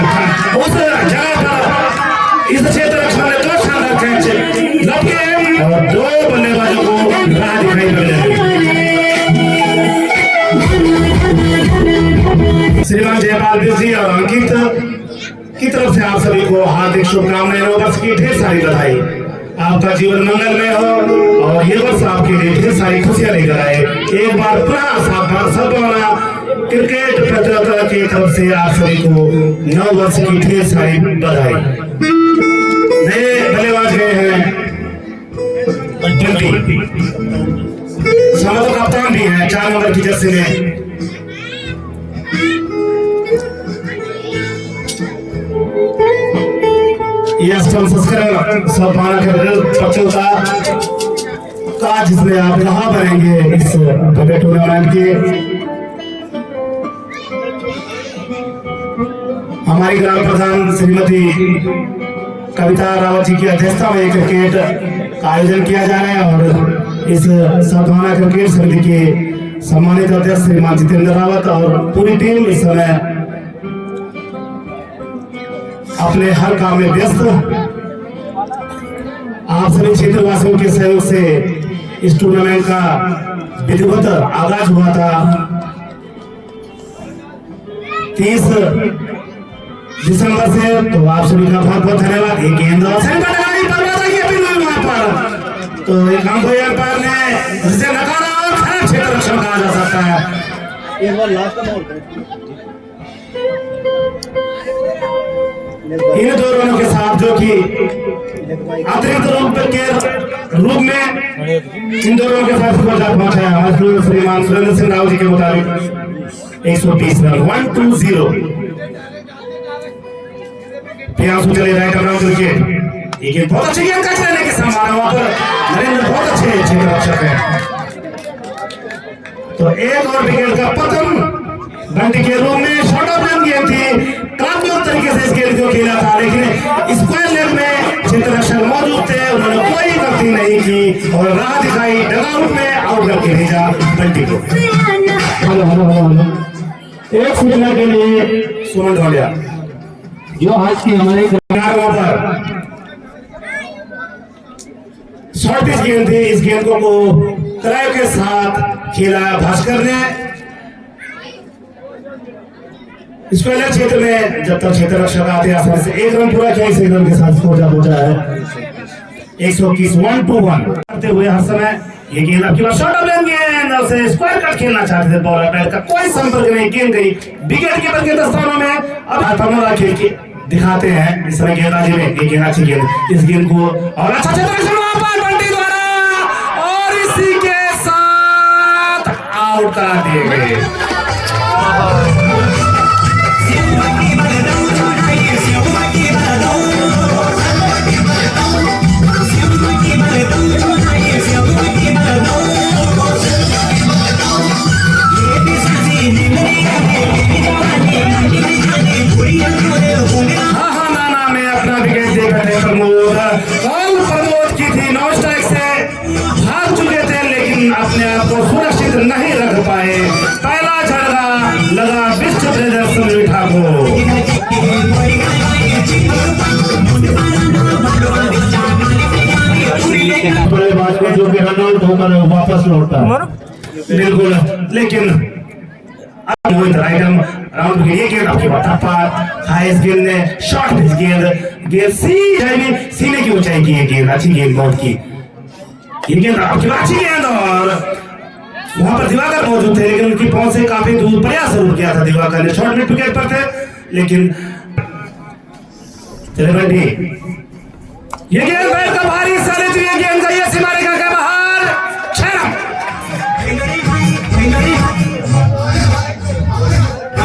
F: उस जगह पर इस क्षेत्र रक्षण ने दो शानदार कैच लपके और दो बल्लेबाजों को राह दिखाई पड़ रही। श्रीमान जयपाल जी और अंकित की तरफ से आप सभी को हार्दिक शुभकामनाएं, वर्ष की ढेर सारी बधाई। आपका जीवन मंगलमय हो और ये वर्ष आपके लिए ढेर सारी खुशियां लेकर आए। एक बार पुनः सबना क्रिकेट प्रतियोगिता की तरफ से आप सभी को 9 वर्ष की ढेर सारी बधाई। नए बल्लेबाज गए हैं समझो कप्तान भी है 4 नंबर की जर्सी में। यह संस्करण सम्मान बच्चों का जिसमें आप यहाँ बनेंगे इस भव्य टूर्नामेंट के। हमारी ग्राम प्रधान श्रीमती कविता रावत जी की अध्यक्षता में क्रिकेट का आयोजन किया जा रहा है और इस साधवाना क्रिकेट समिति के सम्मानित अध्यक्ष श्रीमान जितेंद्र रावत और पूरी टीम इस समय अपने हर काम में व्यस्त। आप सभी क्षेत्रवासियों के सहयोग से इस टूर्नामेंट का विधिवत आगाज हुआ था। 30 दिसंबर से। तो आप सभी का बहुत बहुत धन्यवाद। एक गेंद और सेंटर लगाई बर्बाद की अपील हुई वहां पर। तो एक अंपायर अंपायर ने जिसे नकारा और खराब क्षेत्र रक्षण कहा जा सकता है।
B: एक बार लास्ट का बॉल
F: इन दो रनों के साथ जो कि अतिरिक्त रूप में इन दो रनों के साथ स्कोर तक पहुंचा है हमारे श्रीमान सुरेंद्र सिंह राव जी के मुताबिक 120 रन 1-2-0। प्रियांशु चले राइट अराउंड विकेट। ये गेंद बहुत अच्छी गेंद कैच करने की संभावना वहां पर नरेंद्र बहुत अच्छे क्षेत्र रक्षक है। तो एक और विकेट का पतन बंटी के रूम में शॉर्ट ऑफ रन गेंद थी। क्रांतिक तरीके से इस गेंद को खेला था लेकिन स्क्वायर लेग में क्षेत्र रक्षक मौजूद थे, उन्होंने कोई गलती नहीं की और राह दिखाई, डगआउट में आउट करके भेजा बंटी को। एक सूचना के लिए सुमन ढोलिया
H: जो आज की हमारे
F: शॉर्ट पिच गेंद थी। इस गेंद को कराए के साथ खेला भास्कर ने। स्क्वायर क्षेत्र में जब तक क्षेत्र रक्षक आते आसानी से एक रन पूरा किया, इस रन के साथ स्कोर पहुंचा है 121 1-2-1 करते हुए हर समय। ये गेंद आपकी बार शॉर्ट ऑफ लेन गेंद और से स्क्वायर कट खेलना चाहते थे, बॉलर पैर का कोई संपर्क नहीं, गेंद गई विकेट कीपर के दस्तानों में। अब तमन्ना खेल के दिखाते हैं इस समय गेंदबाजी में। ये गेंद अच्छी गेंद, इस गेंद को और अच्छा क्षेत्र रक्षण वहां पर बंटी द्वारा और इसी के साथ आउट करा दिए गए। प्रमोद की थी, नौ स्ट्राइक से भाग चुके थे लेकिन अपने आप को सुरक्षित नहीं रख पाए। पहला झटका लगा विश्व ब्रदर्स सुनील ठाकुर।
E: बड़े बात में जो कि रन आउट होकर वापस लौटता है
F: बिल्कुल, लेकिन मोहित राइडम राउंड के लिए गेंद आपकी बात इस गेंद ने शॉर्ट पिच गेंद सीने की ऊंचाई की गेंद, अच्छी गेंद बहुत की। ये गेंद आपकी अच्छी गेंद और वहां पर दिवाकर मौजूद थे लेकिन उनकी पहुंच से काफी दूर प्रयास जरूर किया था दिवाकर ने। शॉर्ट मिड विकेट पर थे लेकिन चले बंटी ये गेंद बैट का भारी सारे तो ये गेंद गई है सीमा रेखा के बाहर। 6 रन।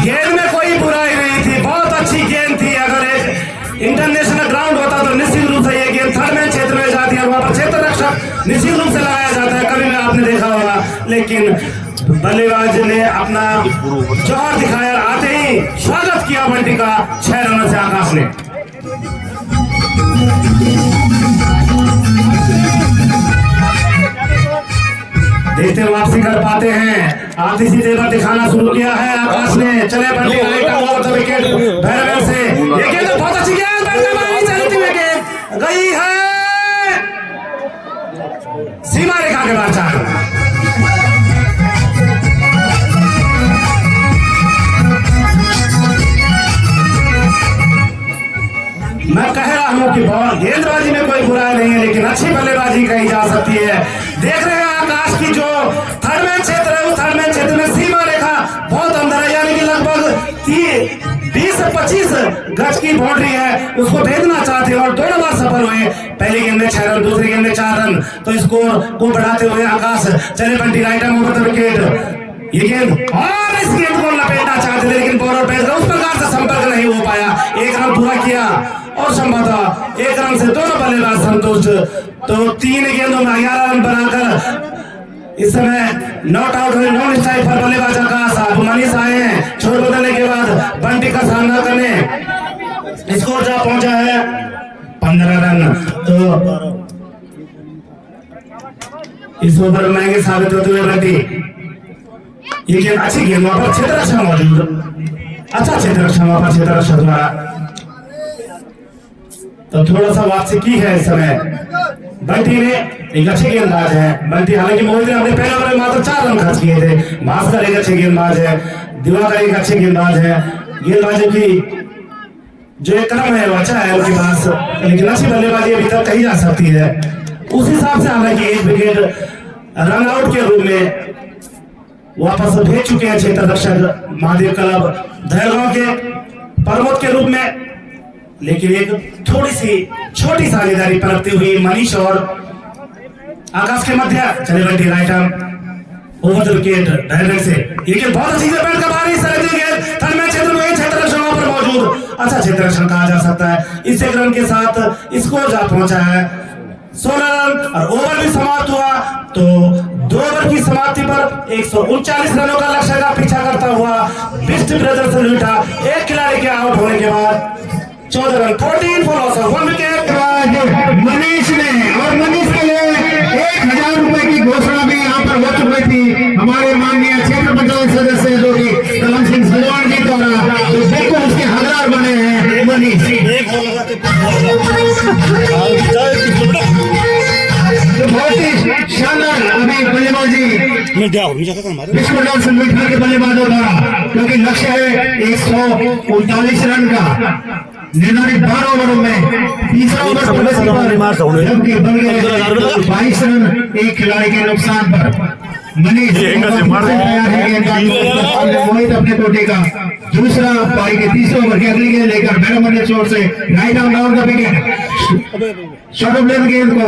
F: गेंद में कोई बुराई नहीं थी, बहुत अच्छी गेंद थी। अगर एक इंटरनेशनल ग्राउंड होता तो निश्चित रूप से ये गेंद थर्ड मैन क्षेत्र में जाती है, वहां पर क्षेत्र रक्षक निश्चित रूप से लगाया जाता है, कभी भी आपने देखा होगा। लेकिन बल्लेबाज ने अपना जौहर दिखाया, आते ही स्वागत किया बंटी का 6 रनों से आकाश ने। देखते हैं वापसी कर पाते हैं। आधी सी तेवर दिखाना शुरू किया है आकाश ने। चले बंटी विकेट भैरव से। ये गेंद बहुत अच्छी गेंद चलती हुई गेंद गई है सीमा रेखा के बाहर। 4 मैं कह रहा हूं कि गेंदबाजी में कोई बुराई नहीं है लेकिन अच्छी बल्लेबाजी कही जा सकती है। देख रहे हैं आकाश की जो थर्ड मैन क्षेत्र है, उस थर्ड मैन क्षेत्र में सीमा रेखा बहुत अंदर है, यानी कि लगभग 20 से 25 गज की बाउंड्री है, उसको भेजना चाहते हैं और दोनों बार सफल हुए। पहली गेंद में 6 रन, दूसरी गेंद में 4 रन, तो स्कोर को बढ़ाते हुए आकाश चले Bunty right arm over the wicket. ये गेंद और इस गेंद को लपेटना चाहते थे लेकिन बॉलर पैर का उस प्रकार से संपर्क नहीं हो पाया। 1 रन पूरा किया और संभवतः 1 रन से दोनों बल्लेबाज संतुष्ट। तो 3 गेंदों में 11 रन बनाकर इस समय नॉट आउट हुए, नॉन स्ट्राइक पर बल्लेबाज आकाश। अब मनीष आए हैं छोर बदलने के बाद बंटी का सामना करने। स्कोर जा पहुंचा है 15 रन। तो इस ओवर महंगे साबित होते हुए बंटी। ये गेंद अच्छी गेंद, वहां पर क्षेत्र रक्षक मौजूद, अच्छा क्षेत्र रक्षक वहां पर क्षेत्र रक्षक द्वारा। तो थोड़ा सा वापसी की है इस समय बंटी ने। एक अच्छी गेंदबाज है बंटी, हालांकि मोहित ने अपने पहले ओवर में मात्र 4 रन खर्च किए थे। भास्कर एक अच्छे गेंदबाज है, दिवाकर एक अच्छे गेंदबाज है। गेंदबाजों की जो एक क्रम है वो अच्छा है उनके पास, लेकिन अच्छी बल्लेबाजी अभी तक कही जा सकती है। उस हिसाब से हालांकि एक विकेट रन आउट के रूप में वापस भेज चुके हैं क्षेत्र रक्षक महादेव क्लब दहलगांव के प्रमोद के रूप में, लेकिन एक थोड़ी सी छोटी साझेदारी पनपती हुई मनीष और आकाश के मध्य चले गए right arm over the wicket direct से, लेकिन बहुत अच्छी से बैट का भारी सरहदी गेंद थर्ड में क्षेत्र में क्षेत्र रक्षकों पर मौजूद अच्छा क्षेत्र रक्षण कहा जा सकता है। इस एक रन के साथ स्कोर जा पहुंचा है 16 रन और ओवर भी समाप्त हुआ, तो 2 ओवर की समाप्ति पर 139 रनों का लक्ष्य का पीछा करता हुआ बेस्ट प्रदर्शन लुटा एक खिलाड़ी के आउट होने के बाद 14 run 14 for loss of 1 wicket.
D: Manish ने और मनीष के लिए 1000 रुपए की घोषणा भी यहाँ पर हो चुकी थी हमारे माननीय क्षेत्र पंचायत सदस्य जो कि कलम सिंह सलवान जी द्वारा, तो बिल्कुल उसके हकदार बने हैं मनीष। तो बहुत ही शानदार अभी बल्लेबाजी विश्वनाथ संगठन के बल्लेबाजों द्वारा, क्योंकि लक्ष्य है 139 रन का निर्धारित 12 ओवरों में तीसरा ओवर जबकि बन गए 22 रन एक खिलाड़ी के नुकसान पर। मनीष तैयार है मोहित अपने कोटे का दूसरा पारी के तीसरे ओवर की अगली गेंद लेकर बैट्समैन चोट से राइट आर्म डाउन का विकेट। शॉर्ट ऑफ लेंथ गेंद को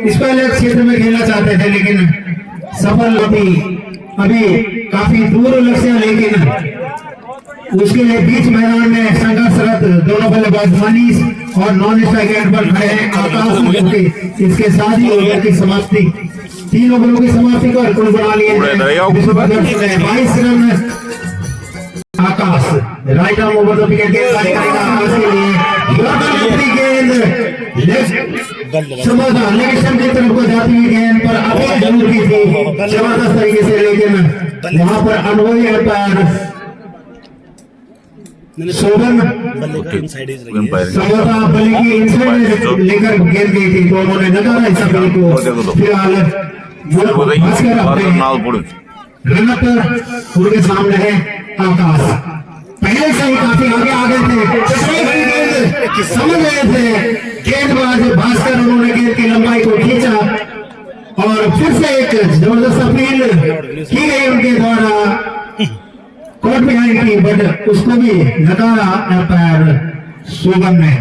D: इस पहले क्षेत्र में खेलना चाहते थे लेकिन सफल अभी काफी दूर लक्ष्य, लेकिन उसके लिए बीच मैदान में संघर्षरत दोनों बल्लेबाज मनीष और नॉन स्ट्राइक एंड पर खड़े हैं आकाश। इसके साथ ही ओवर की समाप्ति 3 ओवरों की समाप्ति कर कुल बना लिए 22 run Akash right arm over the wicket गेंद करेगा आकाश के लिए गेंद समझा लेकिन की तरफ को जाती हुई गेंद पर अपील जरूर की थी जबरदस्त तरीके से, लेकिन वहां पर अनुभवी अंपायर शोभन समझौता बल्ले की इनसाइड लेकर गेंद गई थी, तो उन्होंने नकारा इस बल को। फिलहाल रनअप उनके सामने है आकाश, पहले से ही काफी आगे आ गए थे, समझ गए थे गेंदबाज भास्कर, उन्होंने गेंद की लंबाई को खींचा और फिर से एक जबरदस्त अपील की गई उनके द्वारा कोर्ट में आई थी, बट उसको भी नकारा एम्पायर शोभन ने।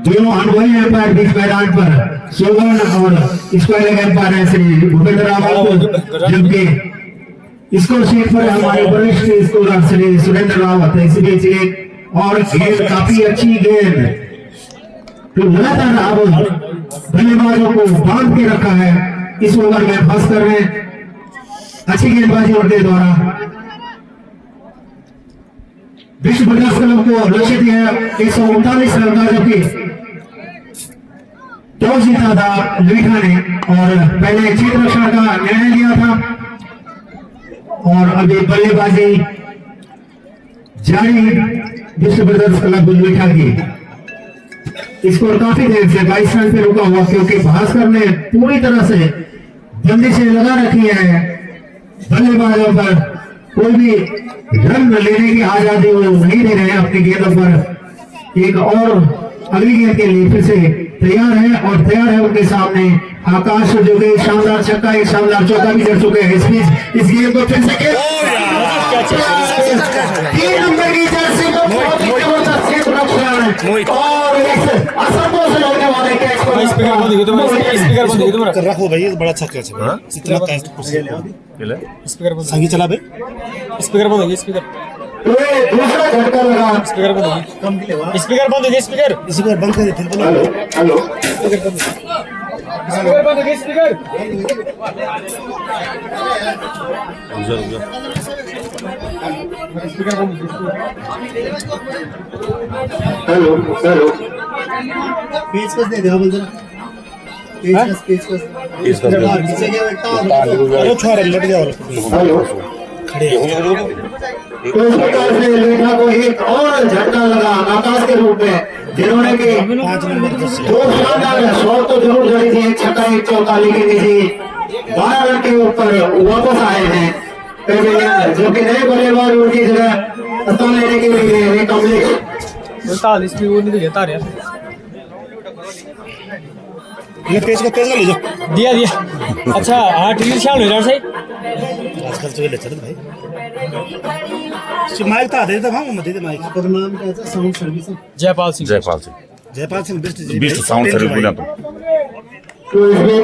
D: दोनों अनुभवी एम्पायर बीच मैदान पर शोभन और स्क्वायर एम्पायर है श्री भूपेंद्र रावत, जबकि स्कोर शीट पर हमारे वरिष्ठ स्कोरर श्री सुरेंद्र रावत। इसी बीच एक और गेंद काफी अच्छी गेंद, तो लगातार अब बल्लेबाजों को बांध के रखा है इस ओवर में। भास्कर ने अच्छी गेंदबाजी उनके द्वारा विश्व ब्रदर्स क्लब को लक्ष्य दिया 139 रन का, जबकि टॉस जीता था लुइठा ने और पहले क्षेत्र रक्षण का निर्णय लिया था और अभी बल्लेबाजी जारी विश्व ब्रदर्स क्लब लुइठा की। स्कोर काफी देर से 22 रन पे रुका हुआ, क्योंकि भास्कर ने पूरी तरह से बंदिशें लगा रखी है बल्लेबाजों पर, कोई भी रन लेने की आजादी वो नहीं दे रहे हैं अपनी गेंदों पर। एक और अगली गेंद के लिए फिर से तैयार है और तैयार है उनके सामने आकाश, जो कि शानदार छक्का एक शानदार चौका भी कर चुके हैं। इस गेंद को फिर से 3 नंबर की जर्सी को बहुत ही जबरदस्त हिट रक्षा और इस असंभव से लगने वाले कैच को
F: रखो भाई, बड़ा अच्छा कैच है। संगी चला भाई,
B: स्पीकर बंद हो गया, स्पीकर
D: दूसरा झटका लगा,
B: स्पीकर बंद हो गया, स्पीकर बंद हो गया,
F: स्पीकर बंद कर देते हैं।
D: हेलो
B: स्पीकर बंद हो गया, स्पीकर
D: हेलो हेलो
F: पेचकस दे दे बोल जरा, पेचकस अरे छोड़ लट गया और
D: हेलो
F: खड़े
D: तो इस प्रकार से लेखा को एक और झटका लगा आकाश के रूप में, जिन्होंने कि
F: 5 नंबर
D: दो शानदार शॉट तो जरूर जड़ी थी, एक छक्का एक चौका, लेकिन इसी 12 रन के ऊपर वापस आए हैं जो कि नए बल्लेबाज उनकी जगह स्थान लेने के लिए कमलेश
B: 45 भी वो नहीं देता यार।
F: ये पेज को तेज ले जाओ।
B: दिया दिया। अच्छा हाँ टीवी शाम हो जाए सही।
F: आजकल तो ये ले चल भाई। माइक था दे दे भाई मत दे माइक। का नाम क्या है? Sound service.
B: Jaipal Singh.
F: Jaipal Singh
I: best sound service बोला
H: तो इसमें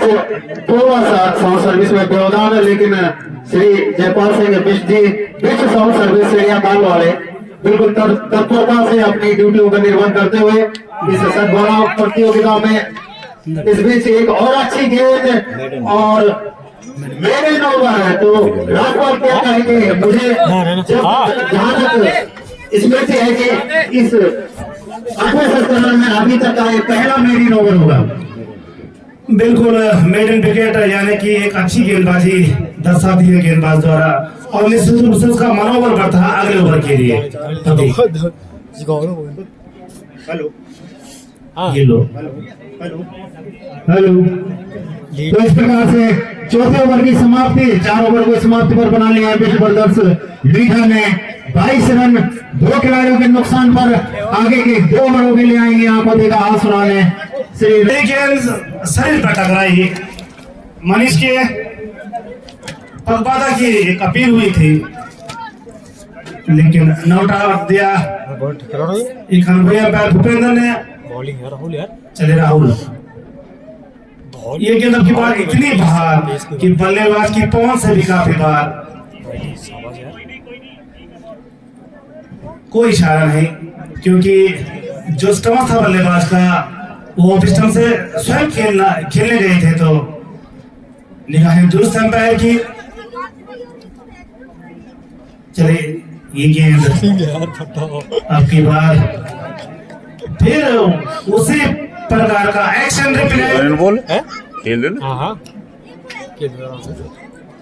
H: थोड़ा सा साउंड सर्विस में व्यवधान है, लेकिन श्री जयपाल सिंह बिष्ट जी बेस्ट साउंड सर्विस से यहाँ बाल वाले बिल्कुल तत्परता से अपनी ड्यूटियों का निर्वहन करते हुए इस सद्भावना प्रतियोगिता में इस बीच एक और अच्छी गेंद और मेरे नंबर है। तो राजपाल क्या कहेंगे? मुझे जहाँ तक स्मृति है कि इस 8वें संस्करण में अभी तक का ये पहला मेरी ओवर होगा।
F: बिल्कुल मेडन विकेट यानी कि एक अच्छी गेंदबाजी दर्शाती है गेंदबाज द्वारा और निश्चित रूप से उसका मनोबल बढ़ता है अगले ओवर के लिए। हेलो ये लो
H: हेलो। तो इस प्रकार से चौथे ओवर की समाप्ति, 4 ओवर को समाप्ति पर बना लिया है विश्व ब्रदर्स लीडर ने 22 रन 2 खिलाड़ियों के नुकसान पर आगे के 2 ओवरों के लिए आएंगे। आपको देखा हाथ सुनाने
F: गेंद शरीर पर टकराई। मनीष के पगबादा की एक अपील हुई थी लेकिन नॉट आउट दिया एक अनुभवी अंपायर भूपेंद्र ने।
B: बॉलिंग है राहुल यार।
F: चले राहुल ये गेंद अब की बार इतनी बाहर कि बल्लेबाज की पहुंच से भी काफी बाहर। कोई इशारा नहीं क्योंकि जो स्टंस था बल्लेबाज का वो पिस्टन से स्वयं खेलने गए थे तो निगाहें दुरुस्त अंपायर की। चले ये गेंद अब की बार फिर उसी प्रकार का एक्शन रिप्ले
I: बोल खेल दे।
B: हाँ हाँ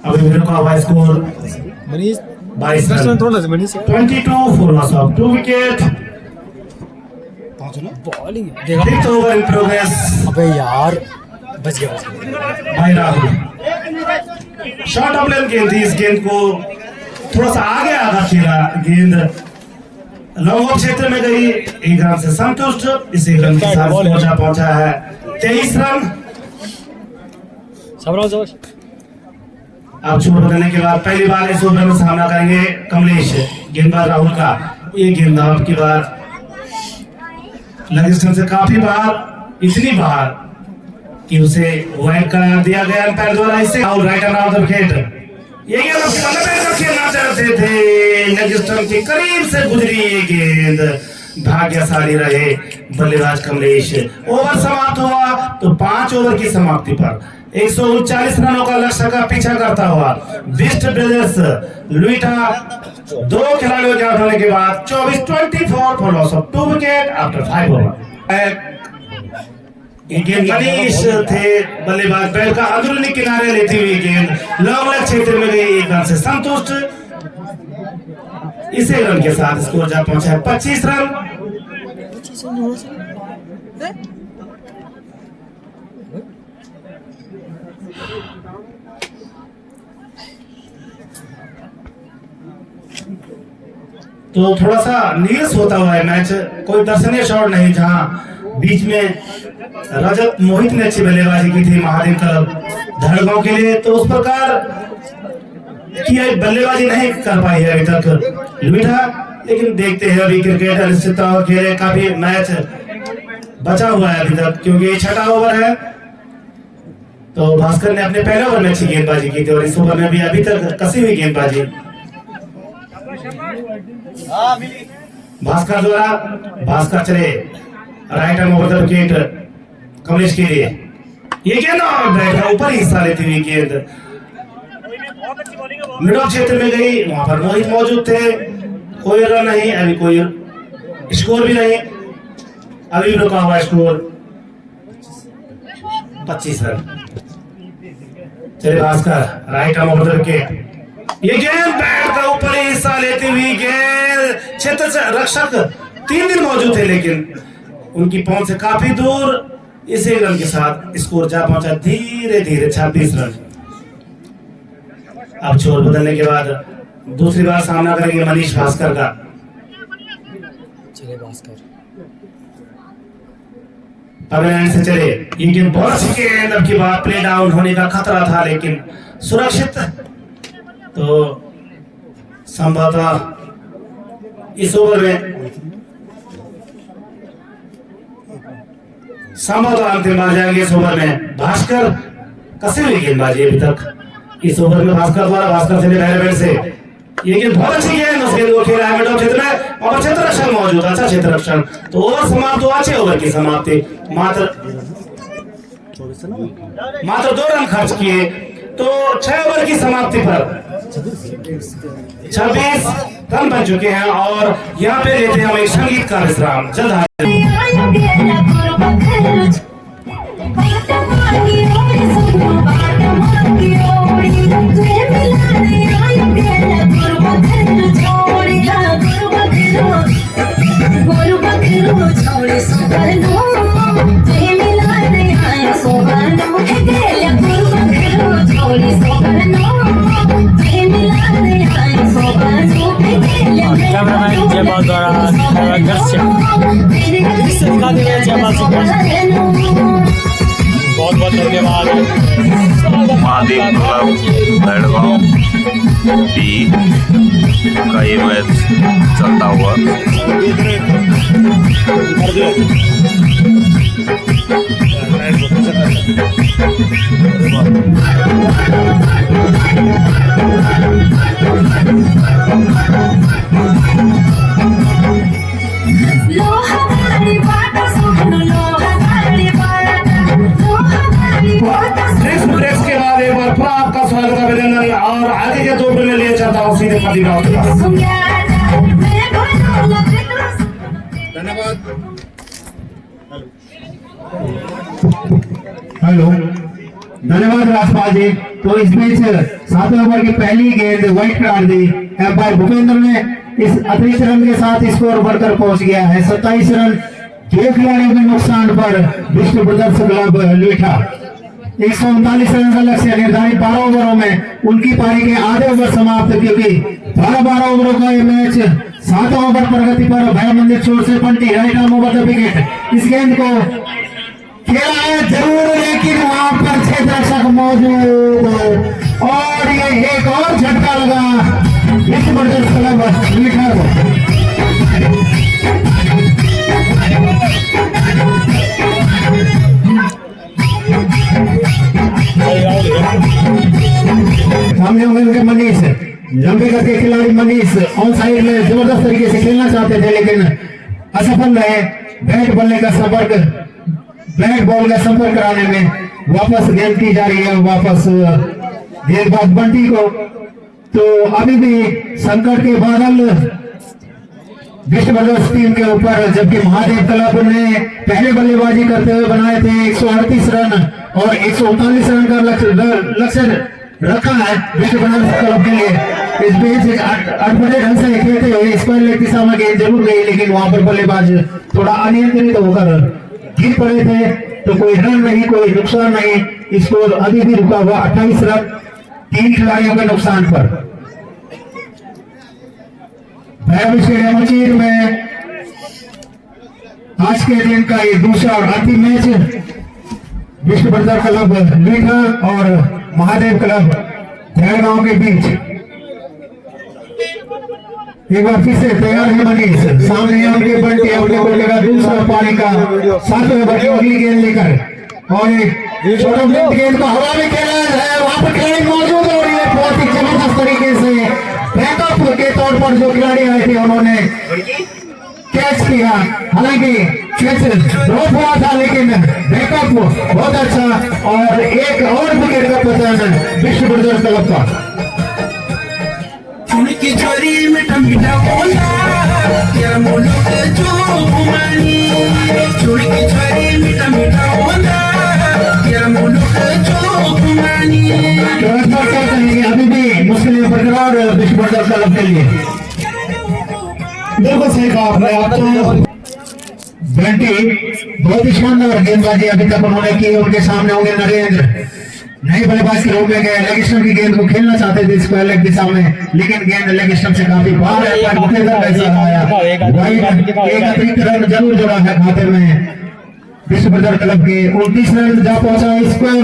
F: अभी मेरे को आवाज स्कोर
B: मनीष
F: 22 रन
B: थोड़ा सा Manish
F: 22 for loss of 2 wicket.
B: Bowling देखा।
F: Fifth over in progress.
B: अबे यार बच गया
F: भाई राहुल शॉर्ट ऑफ लेंथ गेंद थी। इस गेंद को थोड़ा सा आगे आधा खेला। गेंद लॉन्ग ऑफ क्षेत्र में गई। 1 रन से संतुष्ट। इस 1 रन के साथ पहुंचा है 23 रन। अब चोट बदलने के बाद पहली बार इस ओवर में सामना करेंगे कमलेश गेंदबाज राहुल का। ये गेंद अब की बार लेग स्टंप से काफी बाहर, इतनी बाहर कि उसे वाइड करार दिया गया अंपायर द्वारा। इससे Rahul right and out wicket. ये गेंद खेलना चाहते थे, लेग स्टंप के करीब से गुजरी ये गेंद। भाग्यशाली रहे बल्लेबाज कमलेश। ओवर समाप्त हुआ तो 5 ओवर की समाप्ति पर 139 रनों का लक्ष्य का पीछा करता हुआ बिस्ट ब्रदर्स लुइटा 2 खिलाड़ियों के आउट होने के बाद 24-24 for loss of 2 wicket after 5 over. गेंद मनीष थे बल्लेबाज, बैट का अंदरूनी किनारे लेती हुई गेंद लॉन्ग लेग क्षेत्र में गई। 1 रन से संतुष्ट। इस 1 रन के साथ स्कोर जा पहुंचा है 25 रन। तो थोड़ा सा नीरस होता हुआ है मैच। कोई दर्शनीय शॉट नहीं जहां बीच में रजत मोहित ने अच्छी बल्लेबाजी की थी महादेव क्लब धड़गांव के लिए, तो उस प्रकार की बल्लेबाजी नहीं कर पाई है अभी तक लुइटा। लेकिन देखते हैं अभी क्रिकेट अनिश्चितता और खेले काफी मैच बचा हुआ है अभी तक क्योंकि 6वां ओवर है। तो भास्कर ने अपने पहले ओवर में अच्छी गेंदबाजी की थी और इस ओवर में भी अभी तक कसी हुई गेंदबाजी भास्कर द्वारा। भास्कर चले right arm over the wicket Kamlesh के लिए। ये गेंद बैट का ऊपर हिस्सा लेती हुई गेंद मिड ऑफ क्षेत्र में गई। वहां पर मोहित मौजूद थे। कोई रन नहीं, अभी कोई स्कोर भी नहीं, अभी रुका हुआ स्कोर 25 रन। चले Bhaskar right arm over the wicket. ये गेंद बैट का ऊपर हिस्सा लेती हुई गेंद क्षेत्र से रक्षक 3 दिन मौजूद थे लेकिन उनकी पहुंच से काफी दूर। इस 1 रन के साथ स्कोर जा पहुंचा धीरे धीरे 26 रन। अब छोर बदलने के बाद दूसरी बार सामना करेंगे मनीष भास्कर का।
B: चले भास्कर
F: अब लाइन से चले, ये गेंद बहुत अच्छी गेंद, अब की बार प्ले डाउन होने का खतरा था लेकिन सुरक्षित। तो संभवतः इस ओवर में अंतिम बार जाएंगे। इस ओवर में भास्कर कसी हुई गेंदबाजी अभी तक इस ओवर में भास्कर द्वारा, भास्कर से पहले से ये गेंद बहुत अच्छी गेंद, उस गेंद को खेला है मिड क्षेत्र में और क्षेत्र रक्षण मौजूद, अच्छा क्षेत्र रक्षण। तो ओवर समाप्त हुआ, 6 ओवर की समाप्ति, मात्र 2 रन खर्च किए। तो 6 ओवर की समाप्ति पर 26 रन बन चुके हैं और यहाँ पे लेते हैं हम एक संगीत का विश्राम। जल्द
B: कैमरामैन जयपाल द्वारा बहुत बहुत धन्यवाद।
I: महादेव क्लब बेड़गांव बी का ये मैच चलता हुआ।
F: ब्रेक्स के बाद एक बार फिर आपका स्वागत है, अभिनंदन। और आगे के 2 में लिए चाहता हूँ सीधे प्रतिभा के पास।
D: धन्यवाद।
H: हेलो, धन्यवाद राजपाल जी। तो इस मैच 7वें ओवर की पहली गेंद व्हाइट करार दी एम्पायर भूपेंद्र ने। इस अतिरिक्त रन के साथ स्कोर बढ़कर पहुंच गया है 27 रन। 2 खिलाड़ियों के नुकसान पर विश्व ब्रदर्स क्लब लीठा 139 रन का लक्ष्य निर्धारित 12 ओवरों में उनकी पारी के आधे ओवर समाप्त, क्योंकि 12 ओवरों का ये मैच 7 ओवर प्रगति पर भय मंदिर छोर से पंटी right arm over the wicket. इस गेंद को खेला है जरूर, लेकिन वहां पर क्षेत्र रक्षक मौजूद और ये एक और झटका लगा विश्व ब्रदर्स क्लब लीठा को। सामने होंगे मनीष, लंबे करके खिलाड़ी मनीष ऑन साइड में जबरदस्त तरीके से खेलना चाहते थे लेकिन असफल रहे। बैट बॉल का संपर्क कराने में वापस गेंद की जा रही है, वापस गेंदबाज बंटी को। तो अभी भी संकट के बादल विश्व ब्रदर्स टीम के ऊपर, जबकि महादेव क्लब ने पहले बल्लेबाजी करते हुए बनाए थे 138 रन और 139 रन का लक्ष्य रखा है विश्व ब्रदर्स क्लब के लिए। इस बीच 8 बड़े ढंग से खेलते हुए स्क्वायर लेग दिशा में गेंद जरूर गई, लेकिन वहां पर बल्लेबाज थोड़ा अनियंत्रित होकर गिर पड़े थे। तो कोई रन नहीं, कोई नुकसान नहीं, स्कोर अभी भी रुका हुआ 28 रन 3 खिलाड़ियों के नुकसान पर। स्टेडियम चीर में आज के दिन का ये दूसरा और अंतिम मैच विश्व ब्रदर्स क्लब लीठा और महादेव क्लब बेड़गांव के बीच। एक बार फिर से तैयार है मनीष, सामने उनके बंटी अपने को लेगा दूसरा पारी का 7वें ओवर की अगली गेंद लेकर और एक छोटा गेंद को हवा में खेला है, वहां पर खिलाड़ी मौजूद है और ये बहुत ही जबरदस्त तरीके से बैकअप के तौर पर जो खिलाड़ी आए थे उन्होंने कैच किया। हालांकि कैच ड्रॉप हुआ था लेकिन बैकअप बहुत अच्छा और एक और विकेट का पतन विश्व ब्रदर्स क्लब का।
A: की चोरी मीठा मीठा बोला क्या मुल्क जो घुमानी, चोरी की चोरी मीठा मीठा बोला क्या मुल्क जो घुमानी।
H: अभी भी मुश्किलें बरकरार विश्व ब्रदर्स क्लब के लिए।
F: बिल्कुल सही कहा आपने। आप तो
H: बंटी बहुत ही शानदार गेंदबाजी अभी तक उन्होंने की। उनके सामने होंगे नरेंद्र, नए बल्लेबाज के रूप में गए, लेग स्टंप की गेंद को खेलना चाहते थे स्क्वायर लेग दिशा में, लेकिन गेंद लेग स्टंप से काफी बाहर है। एक अतिरिक्त रन जरूर जोड़ा है खाते में विश्व ब्रदर क्लब के 29 रन जा पहुंचा। स्कोर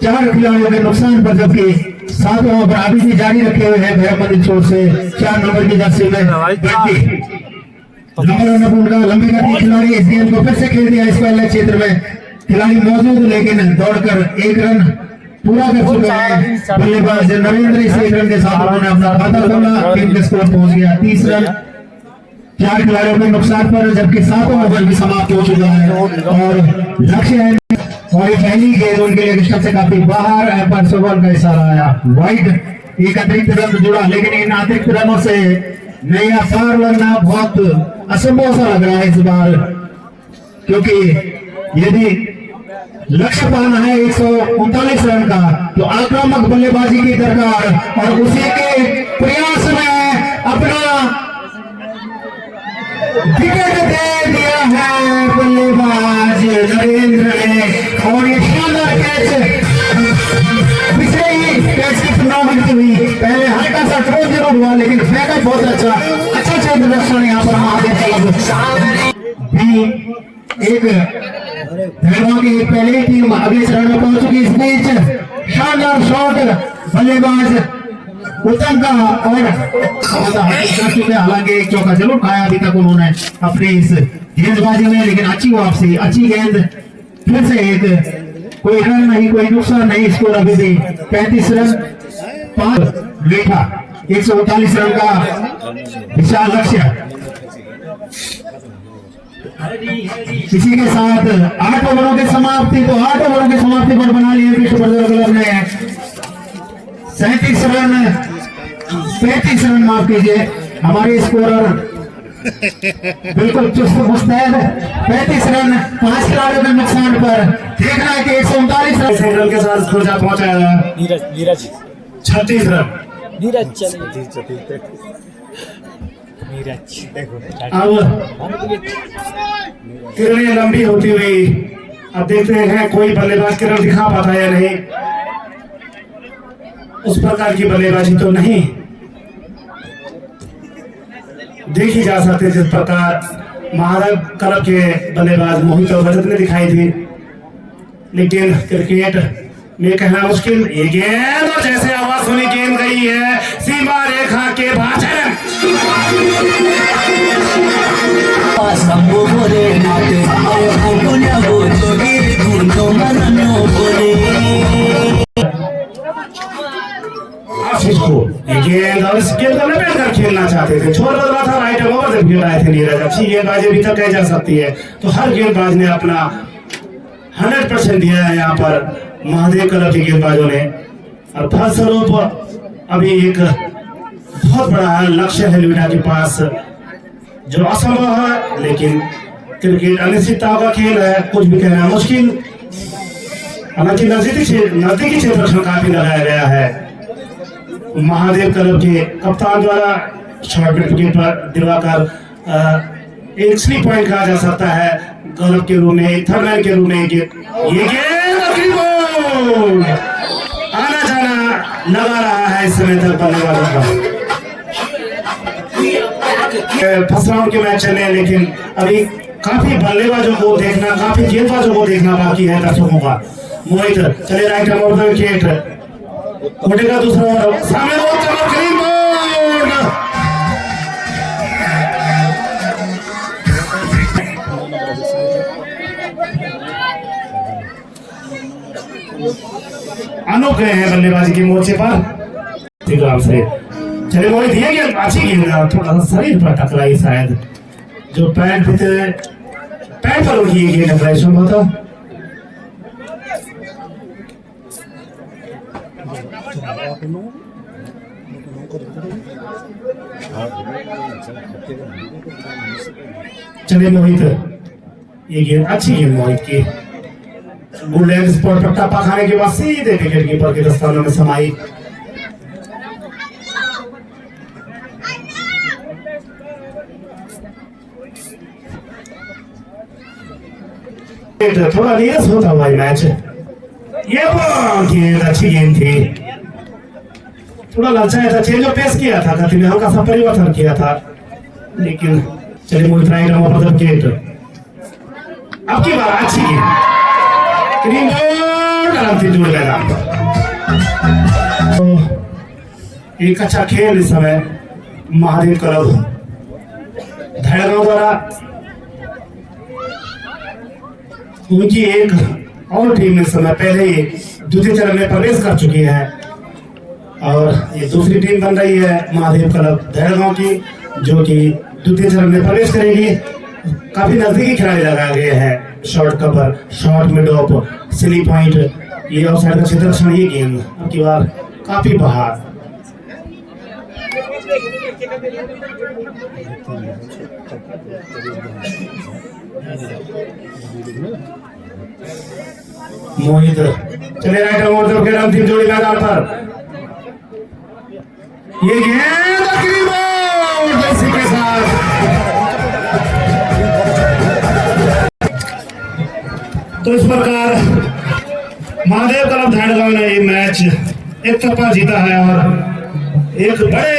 H: 4 खिलाड़ियों के नुकसान पर, जबकि 7वां ओवर अभी भी जारी रखे हुए हैं भैरवपति छोर से 4 नंबर की जर्सी में उनका लंबी गति खिलाड़ी इस गेंद को फिर से खेल दिया। इस पहले क्षेत्र में खिलाड़ी मौजूद, लेकिन दौड़कर 1 रन पूरा कर चुका है। बल्लेबाज नरेंद्र इस 1 रन के साथ उन्होंने अपना खाता खोला। टीम के स्कोर पहुंच गया 30 रन 4 खिलाड़ियों के नुकसान पर, जबकि 7वां ओवर भी समाप्त हो चुका है और लक्ष्य है और पहली गेंद उनके लिए स्टंप से काफी बाहर है, पर बॉल का इशारा आया वाइड। एक अतिरिक्त रन जुड़ा, लेकिन इन अतिरिक्त रनों से नया पार लगना बहुत असंभव सा लग रहा है इस बार, क्योंकि यदि लक्ष्य पाना है 139 रन का तो आक्रामक बल्लेबाजी की दरकार, और उसी के प्रयास में अपना विकेट दे दिया है बल्लेबाज नरेंद्र ने। और ये शानदार कैच पिछले ही कैच की तुलना बनती हुई, पहले हल्का सा थ्रो जरूर हुआ, लेकिन फेंका बहुत अच्छा क्षेत्र दर्शन यहाँ पर महादेव भी एक धैर्य की पहले टीम अगले चरण में पहुंच चुकी। इस बीच शानदार शॉट बल्लेबाज उत्तम का, और हालांकि एक चौका जरूर खाया अभी तक उन्होंने अपनी इस गेंदबाजी में, लेकिन अच्छी वापसी, अच्छी गेंद, फिर से एक, कोई रन नहीं, कोई नुकसान नहीं। स्कोर अभी भी 35 रन 5 मीठा 139 रन का विशाल लक्ष्य। इसी के साथ 8 ओवरों की समाप्ति, तो 8 ओवरों की समाप्ति पर बना लिए विश्व ब्रदर क्लब ने 37 रन 35 रन, माफ कीजिए, हमारे स्कोरर बिल्कुल चुस्त मुस्तैद। 35 रन 5 खिलाड़ियों के नुकसान पर, देखना है कि 139
F: रन के साथ स्कोर जा पहुंचाया 36 रन। अब किरणें लंबी होती हुई, अब देखते हैं कोई बल्लेबाज किरण दिखा पाता है या नहीं। उस प्रकार की बल्लेबाजी तो नहीं देखी जा सकती जिस प्रकार महादेव क्लब के बल्लेबाज मोहित और रजत ने दिखाई थी, लेकिन क्रिकेट में कहना मुश्किल। ये गेंद, और जैसे आवाज सुनी गेंद गई है सीमा रेखा के भाजन। आशीष को ये गेंद, और इस गेंद को लपेट कर खेलना चाहते थे, छोड़ बदला था, राइट ओवर से खेल रहे थे नीरज। अच्छी गेंदबाजी अभी तक कही जा सकती है, तो हर गेंदबाज ने अपना 100% दिया है यहाँ पर महादेव क्लब के गेंदबाजों ने। और फलस्वरूप अभी एक बहुत बड़ा लक्ष्य है लुइडा के पास, जो असंभव है, लेकिन क्रिकेट अनिश्चितता का खेल है, कुछ भी कहना मुश्किल। हालांकि नजदीकी क्षेत्र काफी लगाया गया है। महादेव क्लब के कप्तान द्वारा शॉर्ट विकेट पर दिलवाकर एक स्लिप पॉइंट कहा जा सकता है क्लब के रूप में, थर्ड मैन के रूप में। ये गेंद आना जाना लगा रहा है इस समय तक बल्लेबाजों का। फर्स्ट राउंड के मैच चले, लेकिन अभी काफी बल्लेबाजों को देखना, काफी गेंदबाजों को देखना बाकी है दर्शकों का। मोहित चले राइट ओवर विकेट, उठेगा दूसरा ओवर, सामने वो चलो ग्रीन बोर्ड। अनूप गए हैं बल्लेबाजी के मोर्चे पर से। चले मोहित, ये गेंद अच्छी गेंद, थोड़ा सा शरीर पर टकराई शायद, जो पैंट पर उठी ये गेंद टकराई संभवतः। चले मोहित, ये गेंद अच्छी गेंद मोहित की, गुड स्पॉट पर टप्पा खाने के बाद सीधे विकेट कीपर के दस्तानों में समाई। थोड़ा नीरस होता हुआ मैच, ये गेंद अच्छी गेंद थी, थोड़ा ललचाया था, चेंज ऑफ पेस किया था, गति में हल्का सा परिवर्तन किया था, लेकिन चलिए मोहित राइट विकेट अब की बार अच्छी गेंद, क्रीम बोर्ड आराम से जोड़ मैदान पर। तो एक अच्छा खेल इस समय महादेव क्लब धैड़गांव द्वारा, उनकी एक और टीम इस समय पहले ही द्वितीय चरण में प्रवेश कर चुकी है और ये दूसरी टीम बन रही है महादेव क्लब धैड़गांव की, जो कि द्वितीय चरण में प्रवेश करेगी। काफी नजदीकी खिलाड़ी लगाए गए हैं, short cover, short mid off, slip point, ये ऑफसाइड का क्षेत्र रक्षण, ये गेंद अब की बार काफी बाहर। मोहित चले राइट मोड़ तरफ के अंतिम जोड़ी मैदान पर, ये गेंद जैसे के साथ तो इस प्रकार महादेव क्लब धैड़गांव ने ये मैच एक तरफा जीता है और एक बड़े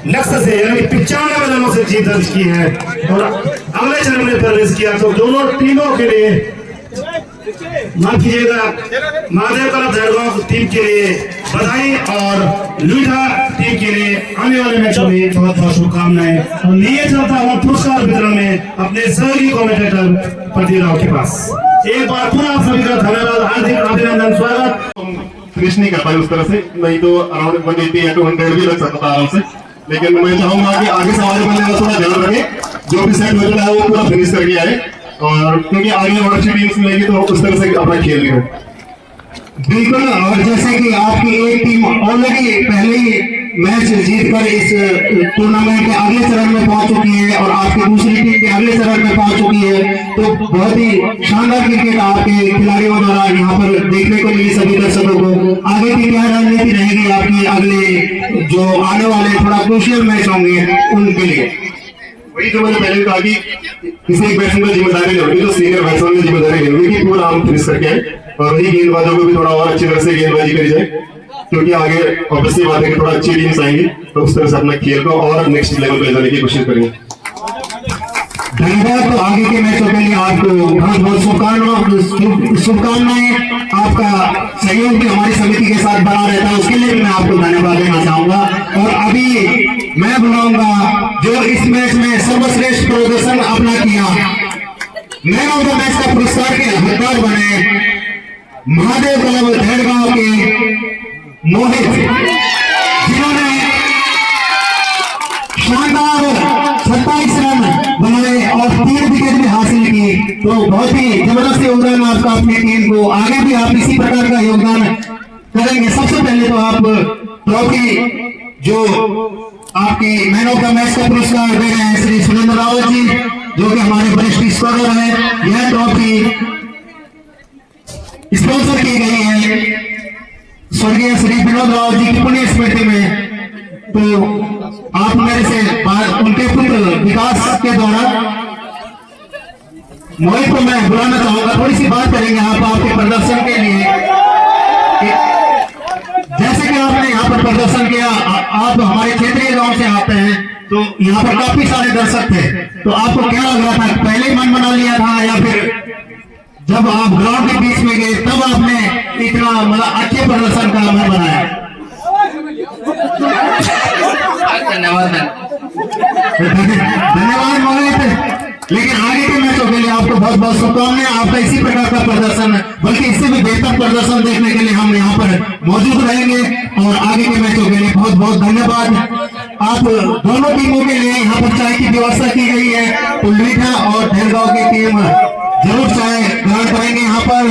F: लक्ष्य से यानी 95 रनों से जीत दर्ज की है और अगले चरण में प्रवेश किया। तो दोनों टीमों के लिए माफ कीजिएगा, महादेव क्लब धैड़गांव टीम के लिए बधाई और लुइठा टीम के लिए आने वाले मैचों में बहुत बहुत शुभकामनाएं। और लिए चलता हूँ पुरस्कार वितरण में अपने सहयोगी कमेंटेटर प्रदीप राव के पास। एक बार पुनः आप सभी का धन्यवाद, हार्दिक अभिनंदन, स्वागत।
E: फिनिश नहीं कर पाए उस तरह से, नहीं तो अराउंड 180 या 200 भी लग सकता था आराम से, लेकिन मैं चाहूंगा कि आगे से हमारे बंदे का थोड़ा ध्यान रखें, जो भी सेट हो रहा है वो पूरा फिनिश करके आए, और क्योंकि आगे और अच्छी टीम्स मिलेगी तो उस तरह से अपना खेल रहे हो।
D: बिल्कुल, और जैसे कि आपकी एक टीम ऑलरेडी पहले ही मैच जीतकर इस टूर्नामेंट के अगले चरण में पहुंच चुकी है और आपकी दूसरी टीम के अगले चरण में पहुंच चुकी है, तो बहुत ही शानदार क्रिकेट आपके खिलाड़ियों द्वारा यहाँ पर देखने को मिली सभी दर्शकों को। आगे की क्या रणनीति रहेगी आपकी अगले जो आने वाले थोड़ा क्रूशियल मैच होंगे उनके लिए?
E: वही जो मैंने पहले कहा कि किसी एक बैट्समैन की जिम्मेदारी नहीं होगी, तो सीनियर बैट्समैन की जिम्मेदारी नहीं होगी कि पूरा हम फिनिश करके आए और वही गेंदबाजों को भी थोड़ा और अच्छी तरह से गेंदबाजी करी जाए, क्योंकि आगे ऑब्वियसली बात है कि थोड़ा अच्छी टीम्स आएंगी तो उस तरह से अपना खेल को और नेक्स्ट लेवल पे जाने की कोशिश करेंगे।
D: धन्यवाद। तो आगे के मैचों के लिए आपको बहुत बहुत शुभकामनाएं। आपका सहयोग भी हमारी समिति के साथ बना रहता है, उसके लिए भी मैं आपको धन्यवाद देना चाहूंगा। और अभी मैं बुलाऊंगा जो इस मैच में सर्वश्रेष्ठ प्रदर्शन अपना किया, मैन ऑफ द मैच का पुरस्कार के हकदार बने महादेव क्लब धैड़गांव के मोहित, जिन्होंने शानदार 27 रन बनाए और 3 विकेट भी हासिल की। तो बहुत ही जबरदस्त योगदान आपका अपनी टीम को, आगे भी आप इसी प्रकार का योगदान करेंगे। सबसे पहले तो आप ट्रॉफी जो आपकी मैन ऑफ द मैच का पुरस्कार दे रहे हैं श्री सुरेंद्र रावत जी, जो कि हमारे वरिष्ठ स्कोरर हैं। यह ट्रॉफी स्पॉन्सर की गई है स्वर्गीय श्री विनोद राव जी की पुण्य स्मृति में। तो आप मेरे से उनके पुत्र विकास के द्वारा मोहित को मैं बुलाना चाहूंगा, थोड़ी सी बात करेंगे आप आपके प्रदर्शन के लिए। जैसे कि आपने यहाँ पर प्रदर्शन किया, आप हमारे क्षेत्रीय गांव से आते हैं, तो यहाँ पर काफी सारे दर्शक थे, तो आपको क्या लग रहा था? पहले ही मन बना लिया था या फिर जब आप ग्राउंड के बीच में गए तब आपने इतना मतलब अच्छे प्रदर्शन का मन बनाया? धन्यवाद मोहित। लेकिन आगे के मैचों के लिए आपको बहुत बहुत शुभकामनाएं। आपका इसी प्रकार का प्रदर्शन, बल्कि इससे भी बेहतर प्रदर्शन देखने के लिए हम यहाँ पर मौजूद रहेंगे और आगे के मैचों के लिए बहुत बहुत धन्यवाद। आप दोनों टीमों के लिए यहाँ पर चाय की व्यवस्था की गई है, तो लुइठा और धैड़गांव की टीम जरूर चाय ग्रहण करेंगे यहाँ पर।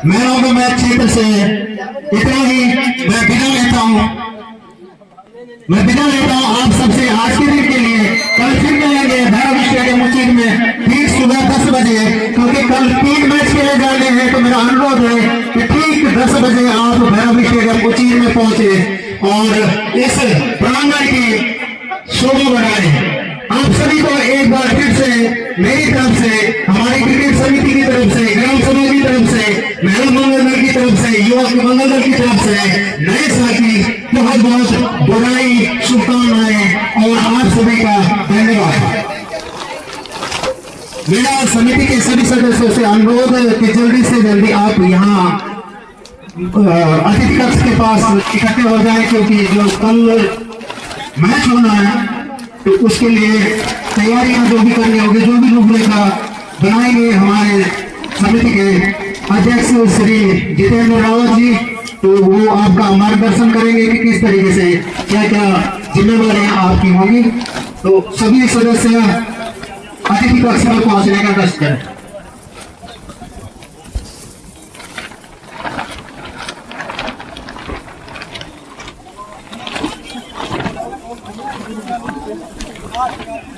D: मैन ऑफ द मैच क्षेत्र से इतना ही मैं विदा लेता हूँ। आप सबसे आज के दिन के लिए। कल फिर मिलेंगे धैड़गांव स्टेडियम उचित में ठीक सुबह 10 बजे, क्योंकि कल 3 मैच खेले जाने हैं। तो मेरा अनुरोध है कि ठीक 10 बजे आप धैड़गांव स्टेडियम उचित में पहुंचे और इस प्रांगण की शोभा बढ़ाए। आप सभी को एक बार फिर से मेरी तरफ से, हमारी क्रिकेट समिति की तरफ से, ग्राम सभा की तरफ से, महिला मंगल दल की तरफ से, युवक मंगल दल की तरफ से नए साल की बहुत बहुत बधाई, शुभकामनाएं और आप सभी का धन्यवाद।
H: मेरा समिति के सभी सदस्यों से अनुरोध है कि जल्दी से जल्दी आप यहाँ अतिथि कक्ष के पास इकट्ठे हो जाएं, क्योंकि जो कल मैच होना है तो उसके लिए तैयारियां जो भी करनी होगी, जो भी रूपरेखा बनाएंगे हमारे समिति के अध्यक्ष श्री जितेंद्र रावत जी, तो वो आपका मार्गदर्शन करेंगे कि किस तरीके से क्या क्या जिम्मेवारियां आपकी होंगी। तो सभी सदस्य अतिथि कक्ष में पहुंचने का कष्ट करें।
B: Thank you.